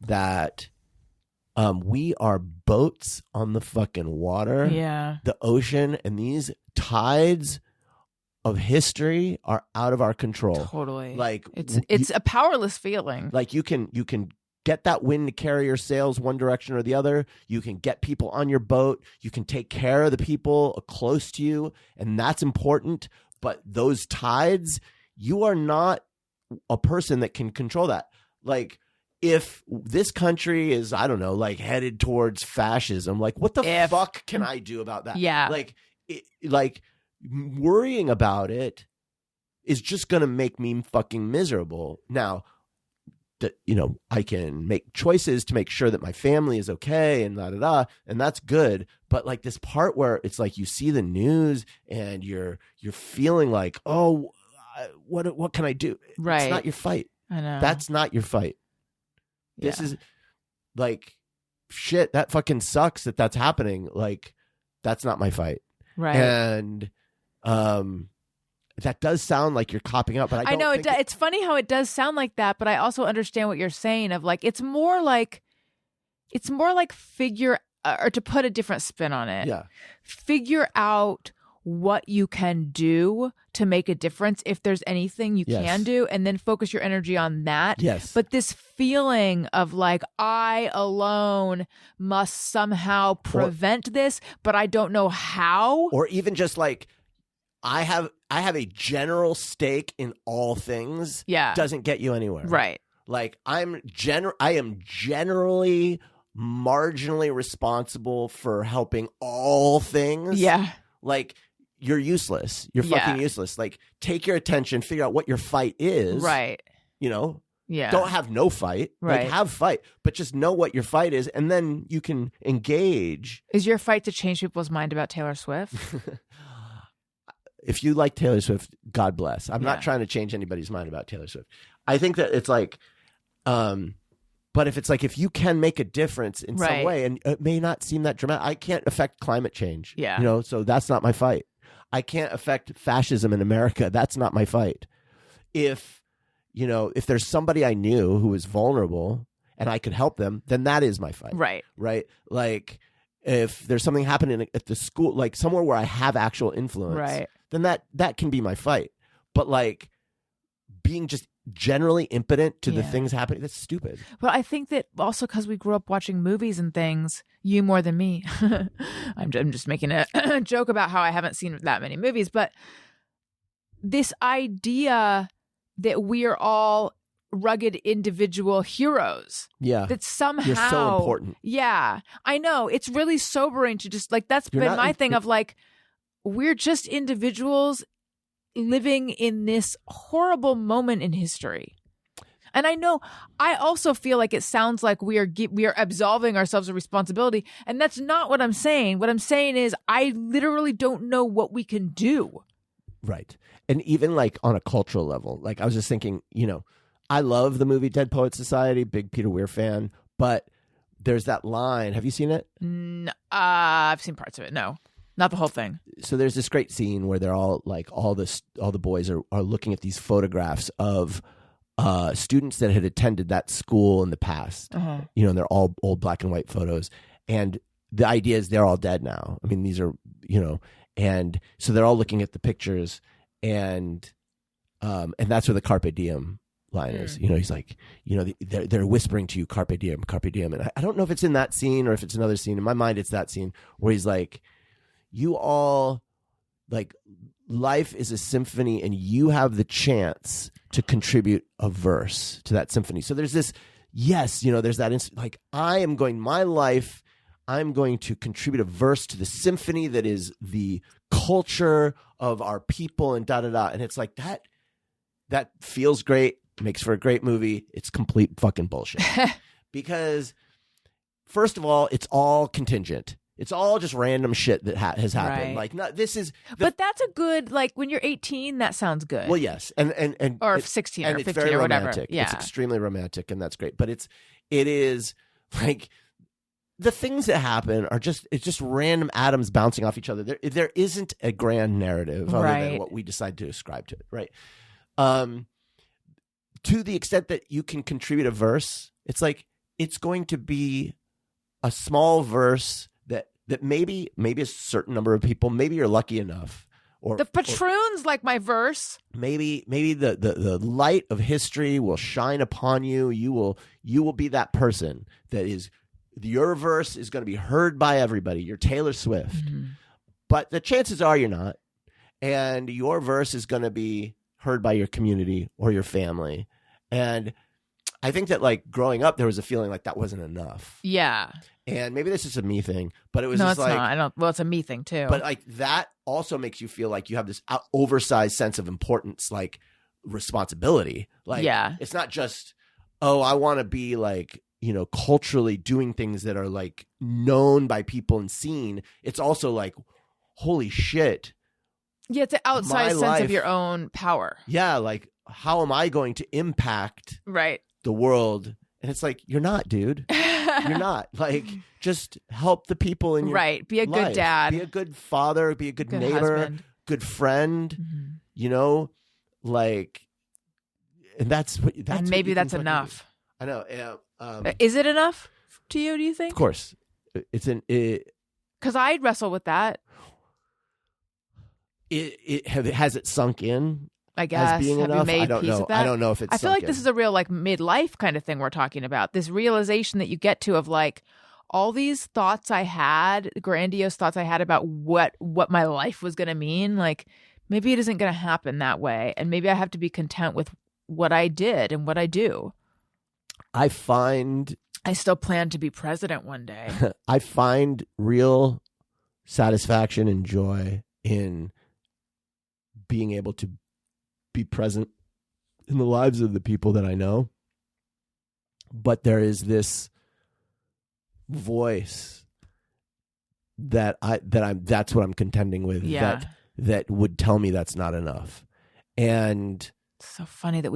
that we are boats on the fucking water. Yeah. The ocean, and these tides of history are out of our control. Totally. Like, it's a powerless feeling. Like, you can get that wind to carry your sails one direction or the other. You can get people on your boat. You can take care of the people close to you, and that's important. But those tides, you are not a person that can control that. Like, if this country is, I don't know, like headed towards fascism, like, what the fuck can I do about that? Yeah. Like worrying about it is just going to make me fucking miserable. Now, I can make choices to make sure that my family is okay and and that's good. But like this part where it's like you see the news and you're feeling like, oh, what can I do? Right. It's not your fight. I know. That's not your fight. This is like, shit, that fucking sucks that's happening. Like, that's not my fight. Right. And that does sound like you're copping up, but I know it's funny how it does sound like that, but I also understand what you're saying of like, it's more like figure, or to put a different spin on it. Yeah. Figure out what you can do to make a difference, if there's anything you can do, and then focus your energy on that. Yes. But this feeling of like, I alone must somehow prevent this, but I don't know how. Or even just like, I have a general stake in all things. Yeah. Doesn't get you anywhere. Right. Like, I am generally marginally responsible for helping all things. Yeah. Like, you're useless. You're fucking useless. Like, take your attention, figure out what your fight is. Right. Yeah. Don't have no fight. Right. Like, have fight, but just know what your fight is, and then you can engage. Is your fight to change people's mind about Taylor Swift? If you like Taylor Swift, God bless. I'm not trying to change anybody's mind about Taylor Swift. I think that it's like, but if it's like, if you can make a difference in some way, and it may not seem that dramatic, I can't affect climate change. Yeah. You know, so that's not my fight. I can't affect fascism in America. That's not my fight. If, you know, if there's somebody I knew who was vulnerable and I could help them, then that is my fight. Right. Right. Like, if there's something happening at the school, like somewhere where I have actual influence, then that can be my fight. But like being just generally impotent to the things happening, that's stupid. Well, I think that also because we grew up watching movies and things, you more than me. I'm just making a joke about how I haven't seen that many movies, but this idea that we are all rugged individual heroes. Yeah. That somehow you're so important. Yeah. I know. It's really sobering to just like, that's been my thing of like, we're just individuals living in this horrible moment in history. And I know, I also feel like it sounds like we are absolving ourselves of responsibility. And that's not what I'm saying. What I'm saying is I literally don't know what we can do. Right. And even like on a cultural level, like I was just thinking, you know, I love the movie Dead Poets Society, big Peter Weir fan, but there's that line. Have you seen it? I've seen parts of it. No, not the whole thing. So there's this great scene where they're all like, all the boys are looking at these photographs of students that had attended that school in the past, you know, and they're all old black and white photos. And the idea is they're all dead now. I mean, these are, you know, and so they're all looking at the pictures, and that's where the Carpe Diem line is. You know, he's like, you know, they're whispering to you, Carpe Diem, Carpe Diem. And I don't know if it's in that scene or if it's another scene. In my mind, it's that scene where he's like, you all, like, life is a symphony and you have the chance to contribute a verse to that symphony. So there's this, yes, you know, there's that, like, I'm going to contribute a verse to the symphony that is the culture of our people and da-da-da. And it's like, that feels great, makes for a great movie. It's complete fucking bullshit. Because, first of all, it's all contingent. It's all just random shit that has happened. Right. Like, this is... But that's a good, like, when you're 18, that sounds good. Well, yes. And or 16 or 15 very or whatever. Romantic. Yeah. It's extremely romantic, and that's great. But it is, like, the things that happen are just random atoms bouncing off each other. There isn't a grand narrative other than what we decide to ascribe to it, right? To the extent that you can contribute a verse, it's like, it's going to be a small verse that maybe a certain number of people, maybe you're lucky enough, or the patroons like my verse. Maybe the light of history will shine upon you. You will be that person that is, your verse is going to be heard by everybody. You're Taylor Swift. Mm-hmm. But the chances are you're not. And your verse is going to be heard by your community or your family. And I think that, like, growing up, there was a feeling like that wasn't enough. Yeah. And maybe this is a me thing, but it was no, just it's like, not. Well, it's a me thing too. But like, that also makes you feel like you have this oversized sense of importance, like responsibility. Like, it's not just, oh, I want to be, like, you know, culturally doing things that are, like, known by people and seen. It's also like, holy shit. Yeah, it's an outside sense of your own power. Yeah, like, how am I going to impact the world? And it's like, you're not, dude. You're not. Like, just help the people in your life. Be a good dad. Be a good father. Be a good neighbor. Husband. Good friend. Mm-hmm. You know, like, and that's and maybe that's enough. I know. Yeah. Is it enough to you, do you think? Of course. Because I'd wrestle with that. Has it sunk in? I guess. As being Have enough? you made I don't peace know. with that? I don't know if it's. I feel like this is a real, like, midlife kind of thing we're talking about. This realization that you get to of, like, all these thoughts I had, grandiose thoughts I had about what my life was going to mean. Like, maybe it isn't going to happen that way, and maybe I have to be content with what I did and what I do. I still plan to be president one day. I find real satisfaction and joy in being able to be present in the lives of the people that I know. but there is this voice that's what I'm contending with. Yeah. That would tell me that's not enough. And it's so funny that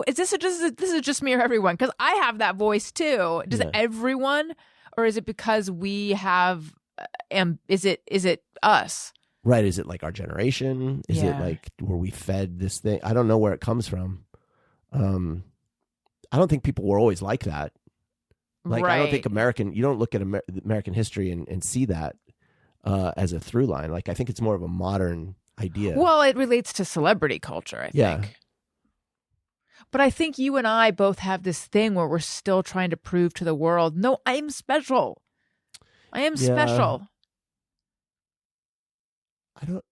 this is just me or everyone? Because I have that voice too. Does everyone, or is it because we have, is it us? Right. Is it like our generation? Is it like were we fed this thing? I don't know where it comes from. I don't think people were always like that. Like, I don't think you don't look at American history and see that as a through line. Like, I think it's more of a modern idea. Well, it relates to celebrity culture, I think. But I think you and I both have this thing where we're still trying to prove to the world, no, I'm special. I am special. I don't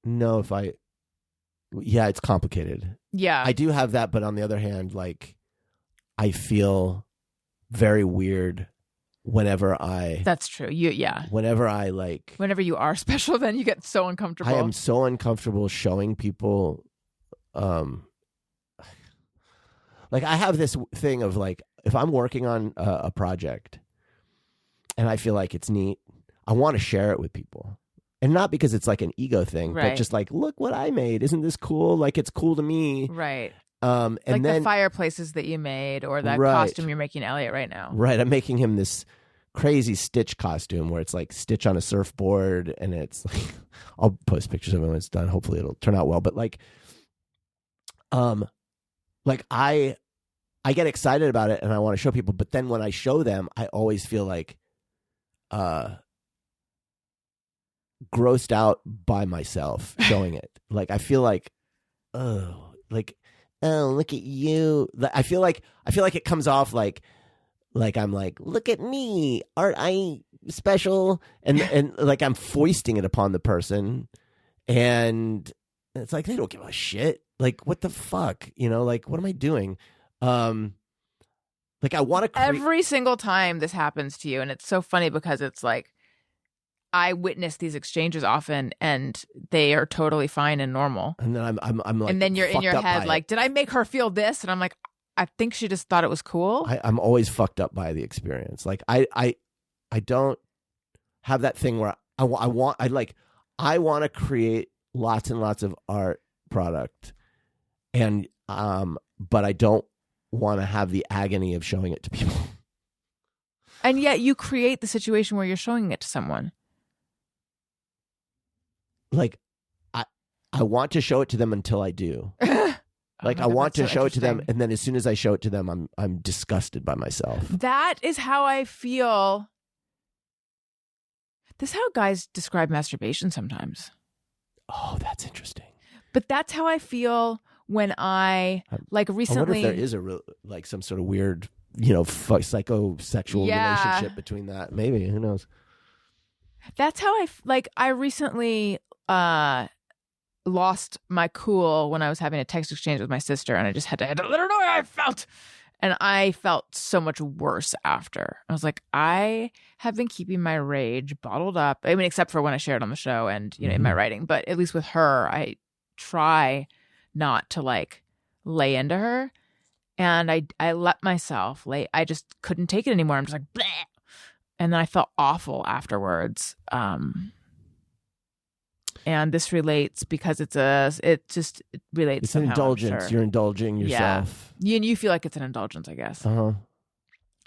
know if it's complicated. Yeah. I do have that, but on the other hand, like, I feel very weird whenever That's true. Whenever you are special, then you get so uncomfortable. I am so uncomfortable showing people, like, I have this thing of, like, if I'm working on a project and I feel like it's neat, I want to share it with people. And not because it's like an ego thing, but just like, look what I made. Isn't this cool? Like, it's cool to me. Right. And like then the fireplaces that you made, or that costume you're making Elliot right now. Right. I'm making him this crazy Stitch costume where it's like Stitch on a surfboard, and it's like, I'll post pictures of it when it's done. Hopefully it'll turn out well. But like I get excited about it and I want to show people, but then when I show them, I always feel like grossed out by myself showing it. Like, I feel like, oh, look at you. I feel like it comes off like I'm like, look at me, aren't I special? And like I'm foisting it upon the person, and it's like they don't give a shit. Like, what the fuck, like, what am I doing? Like, I want to every single time this happens to you, and it's so funny because it's like I witness these exchanges often, and they are totally fine and normal. And then I'm like, and then you're in your head like, did I make her feel this? And I'm like, I think she just thought it was cool. I'm always fucked up by the experience. Like, I don't have that thing where I want to create lots and lots of art product, and but I don't want to have the agony of showing it to people. And yet you create the situation where you're showing it to someone. Like, I want to show it to them until I do. Like, I want to show it to them, and then as soon as I show it to them, I'm disgusted by myself. That is how I feel. This is how guys describe masturbation sometimes. Oh, that's interesting. But that's how I feel when I recently. I wonder if there is some sort of weird, psychosexual relationship between that. Maybe, who knows? That's how I recently lost my cool when I was having a text exchange with my sister, and I just had to let her know how I felt. And I felt so much worse after. I was like, I have been keeping my rage bottled up. I mean, except for when I share it on the show and, in my writing. But at least with her, I try not to lay into her. And I let myself lay. I just couldn't take it anymore. I'm just like, bleh. And then I felt awful afterwards. And this relates because it relates. It's an indulgence. Sure. You're indulging yourself. Yeah. You feel like it's an indulgence, I guess. Uh-huh.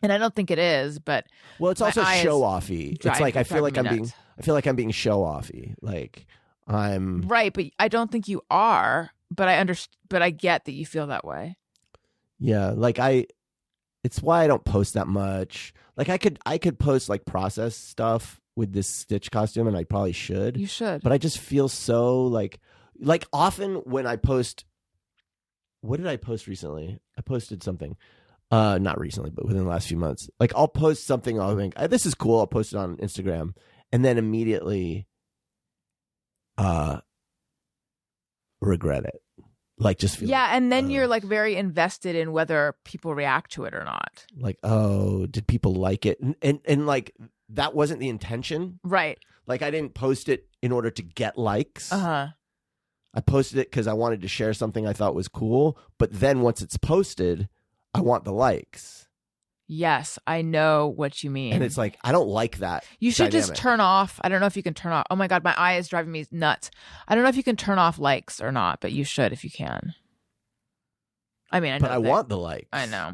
And I don't think it is, but it's also show offy. It's like I feel like I'm being show offy. Like, I'm right, but I don't think you are. But I get that you feel that way. Yeah, it's why I don't post that much. Like, I could post like process stuff with this Stitch costume, and I probably should. You should. But I just feel so like often when I post. What did I post recently? I posted something. Not recently, but within the last few months. Like, I'll post something, I'll think, this is cool, I'll post it on Instagram, and then immediately regret it. Like, just feel and then you're like very invested in whether people react to it or not. Like, oh, did people like it? And like, that wasn't the intention. Right. Like, I didn't post it in order to get likes. Uh-huh. I posted it because I wanted to share something I thought was cool. But then once it's posted, I want the likes. Yes, I know what you mean. And it's like, I don't like that. You should dynamic. just turn off. I don't know if you can turn off. Oh my God, my eye is driving me nuts. I don't know if you can turn off likes or not, but you should if you can. I mean, I want the likes. I know.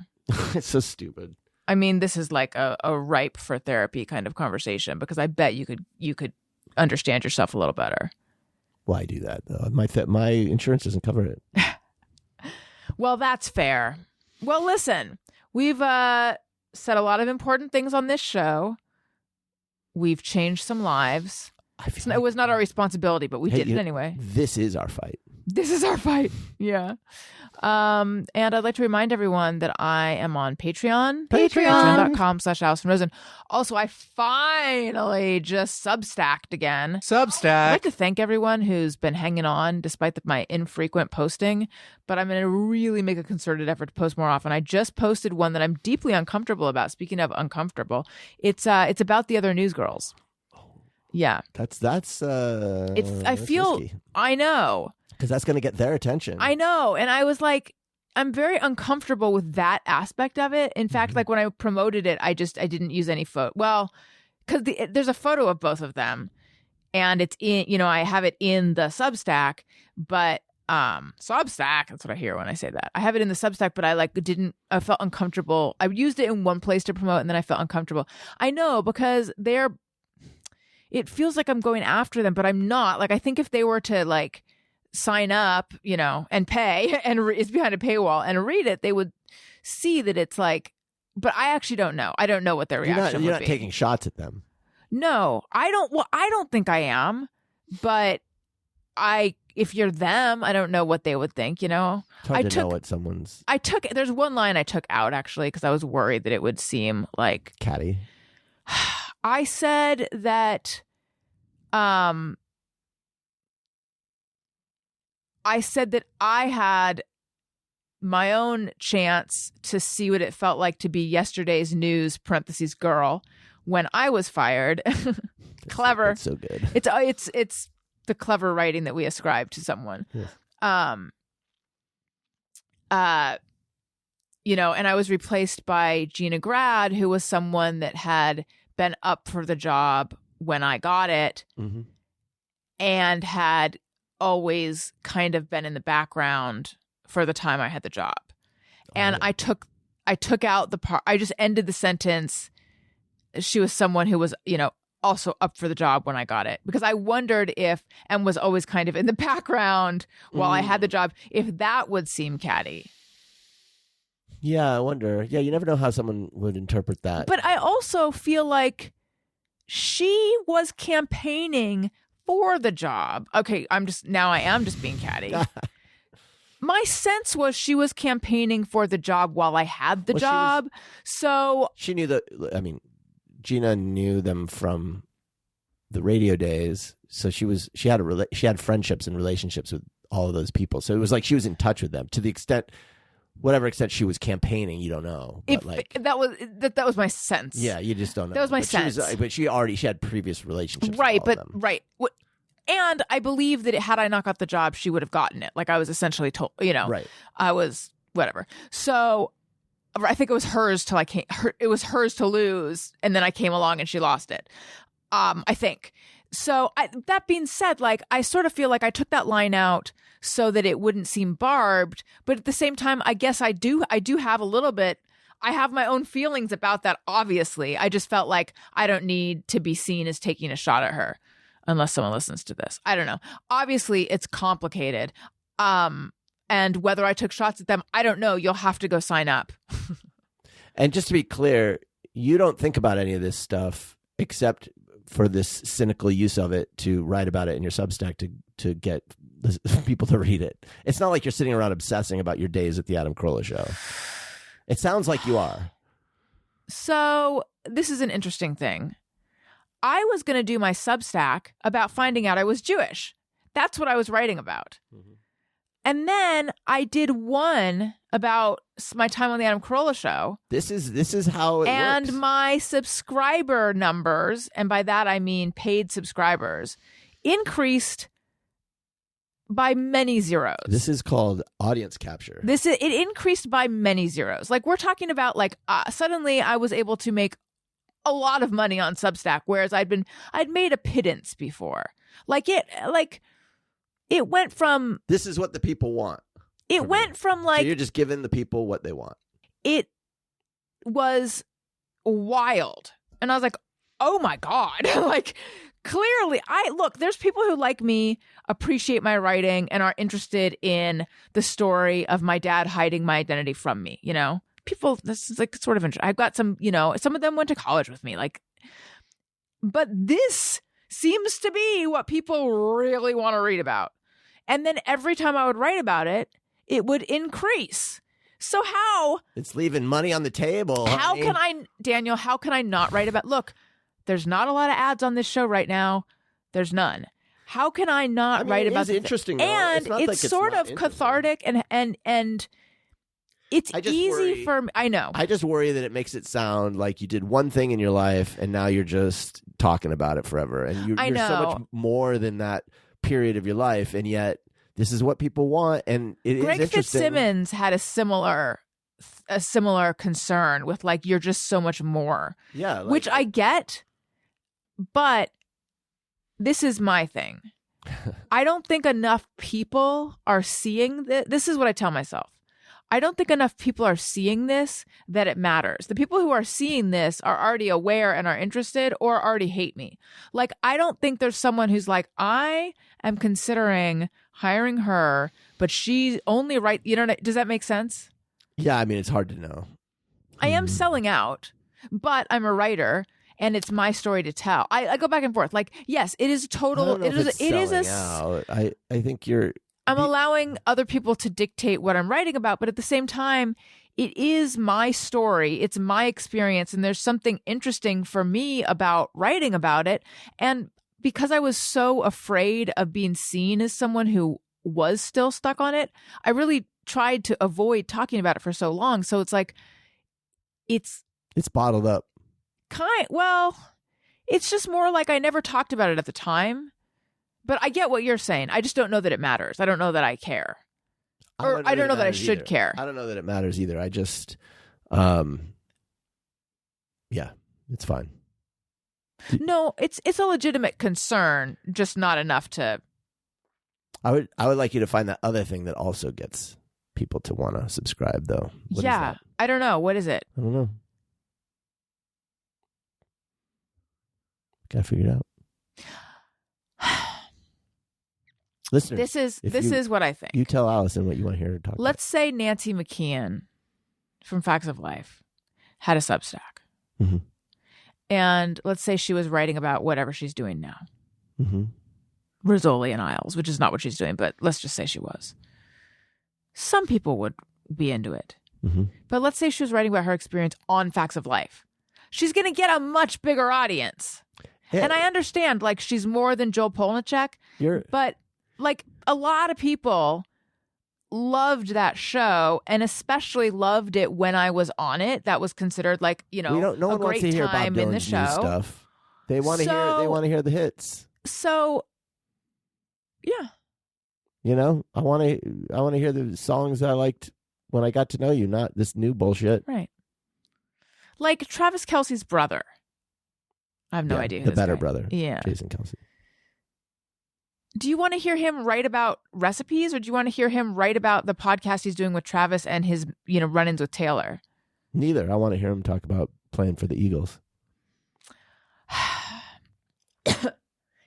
It's so stupid. I mean, this is like a ripe for therapy kind of conversation because I bet you could understand yourself a little better. Why do that though? My insurance doesn't cover it. Well, that's fair. Well, listen, we've said a lot of important things on this show. We've changed some lives. It was not our responsibility, but we did it anyway. This is our fight. This is our fight. Yeah. And I'd like to remind everyone that I am on Patreon. Patreon.com/Alison Rosen. Also, I finally just Substacked again. I'd like to thank everyone who's been hanging on despite my infrequent posting, but I'm going to really make a concerted effort to post more often. I just posted one that I'm deeply uncomfortable about. Speaking of uncomfortable, it's about the other newsgirls. Yeah. That's risky. I know. Because that's going to get their attention. I know. And I was like, I'm very uncomfortable with that aspect of it. In fact, like when I promoted it, I didn't use any photo. Well, because there's a photo of both of them. And it's in, I have it in the Substack. But Substack, that's what I hear when I say that. I have it in the Substack, but I felt uncomfortable. I used it in one place to promote and then I felt uncomfortable. I know, because it feels like I'm going after them, but I'm not. Like, I think if they were to sign up, and pay, and it's behind a paywall and read it, they would see that it's like, but I actually don't know. I don't know what their reaction would be. You're not taking shots at them. No, I don't. Well, I don't think I am, but if you're them, I don't know what they would think, It's hard to know what someone's... There's one line I took out actually, because I was worried that it would seem like... catty. I said that, I had my own chance to see what it felt like to be yesterday's news (girl) when I was fired. Clever. That's so good. It's the clever writing that we ascribe to someone. Yes. And I was replaced by Gina Grad, who was someone that had been up for the job when I got it, mm-hmm. and had always kind of been in the background for the time I had the job. And I took out the part. I just ended the sentence. She was someone who was, also up for the job when I got it, because I wondered if, and was always kind of in the background while I had the job, if that would seem catty. Yeah, I wonder. Yeah, you never know how someone would interpret that. But I also feel like she was campaigning for the job. Okay, I am just being catty. My sense was she was campaigning for the job while I had the job. So she knew Gina knew them from the radio days. So she had friendships and relationships with all of those people. So it was like she was in touch with them to the extent, whatever extent she was campaigning, you don't know. But that was my sense. Yeah, you just don't know. That was my sense. But she had previous relationships. Right, with all of them. Right. And I believe that had I not got the job, she would have gotten it. Like I was essentially told, Right. I was whatever. So I think it was hers till I came. It was hers to lose, and then I came along and she lost it. I think. So that being said, I sort of feel like I took that line out so that it wouldn't seem barbed, but at the same time, I guess I do have a little bit. I have my own feelings about that. Obviously, I just felt like I don't need to be seen as taking a shot at her, unless someone listens to this. I don't know. Obviously, it's complicated. And whether I took shots at them, I don't know. You'll have to go sign up. And just to be clear, you don't think about any of this stuff except for this cynical use of it to write about it in your Substack to get people to read it. It's not like you're sitting around obsessing about your days at the Adam Carolla show. It sounds like you are. So this is an interesting thing. I was going to do my Substack about finding out I was Jewish. That's what I was writing about. Mm-hmm. And then I did one about my time on the Adam Carolla show. This is how it works. And my subscriber numbers, and by that I mean paid subscribers, increased by many zeros. This is called audience capture. It increased by many zeros. Like we're talking about like suddenly I was able to make a lot of money on Substack, whereas I'd made a pittance before. It went from, this is what the people want. It went from like, so you're just giving the people what they want. It was wild. And I was like, oh my God. Like clearly there's people who like me, appreciate my writing, and are interested in the story of my dad hiding my identity from me. You know, people, this is like sort of interesting. I've got some, you know, some of them went to college with me, like, but this seems to be what people really want to read about. And then every time I would write about it, it would increase. So how? It's leaving money on the table. How can I not write about, look, there's not a lot of ads on this show right now. There's none. How can I not write about it? It's interesting. And it's sort of cathartic and it's easy for me. I know. I just worry that it makes it sound like you did one thing in your life and now you're just talking about it forever. And you're so much more than that period of your life. And yet this is what people want. And Greg is interesting. Fitzsimmons had a similar concern with like, you're just so much more. Yeah. Like, which I get, but this is my thing. I don't think enough people are seeing this is what I tell myself. I don't think enough people are seeing this, that it matters. The people who are seeing this are already aware and are interested or already hate me. Like, I don't think there's someone who's like, I am considering hiring her, but she only you know, does that make sense? Yeah, I mean, it's hard to know. I am selling out, but I'm a writer and it's my story to tell. I go back and forth. Like, yes, it is total. It is out. I think you're. I'm allowing other people to dictate what I'm writing about, but at the same time, it is my story. It's my experience. And there's something interesting for me about writing about it. And because I was so afraid of being seen as someone who was still stuck on it, I really tried to avoid talking about it for so long. So it's like, it's bottled up. Well, it's just more like I never talked about it at the time. But I get what you're saying. I just don't know that it matters. I don't know that I care. Or I don't know that I should care. I don't know that it matters either. I just, yeah, it's fine. No, it's a legitimate concern, just not enough to. I would like you to find that other thing that also gets people to want to subscribe, though. What is that? I don't know. What is it? I don't know. Gotta figure it out. Listeners, this is what I think. You tell Alison what you want to hear her talk about. Let's say Nancy McKeon from Facts of Life had a Substack. Mm-hmm. And let's say she was writing about whatever she's doing now. Mm-hmm. Rizzoli and Isles, which is not what she's doing, but let's just say she was. Some people would be into it. Mm-hmm. But let's say she was writing about her experience on Facts of Life. She's going to get a much bigger audience. Yeah. And I understand, like, she's more than Joel Polnicek, but like a lot of people loved that show and especially loved it when I was on it. That was considered like, you know, no one wants to hear Bob Dylan's new stuff. They want to hear the hits. So, yeah. You know, I want to hear the songs I liked when I got to know you, not this new bullshit. Right. Like Travis Kelce's brother. I have no idea. The better brother. Yeah. Jason Kelce. Do you want to hear him write about recipes, or do you want to hear him write about the podcast he's doing with Travis and his, you know, run-ins with Taylor? Neither. I want to hear him talk about playing for the Eagles.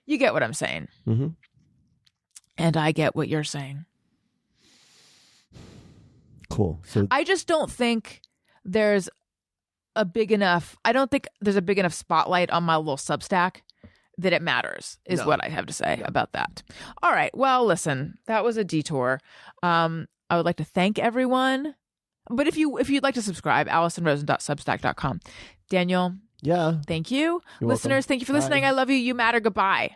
You get what I'm saying. Mm-hmm. And I get what you're saying. Cool. So I just don't think there's a big enough spotlight on my little Substack that it matters, is what I have to say about that. All right. Well, listen, that was a detour. I would like to thank everyone. But if you'd like to subscribe, AlisonRosen.substack.com. Daniel. Yeah. Thank you. You're Listeners, welcome. thank you for listening. I love you. You matter. Goodbye.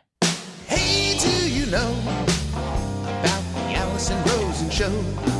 Hey, do you know about the Alison Rosen Show?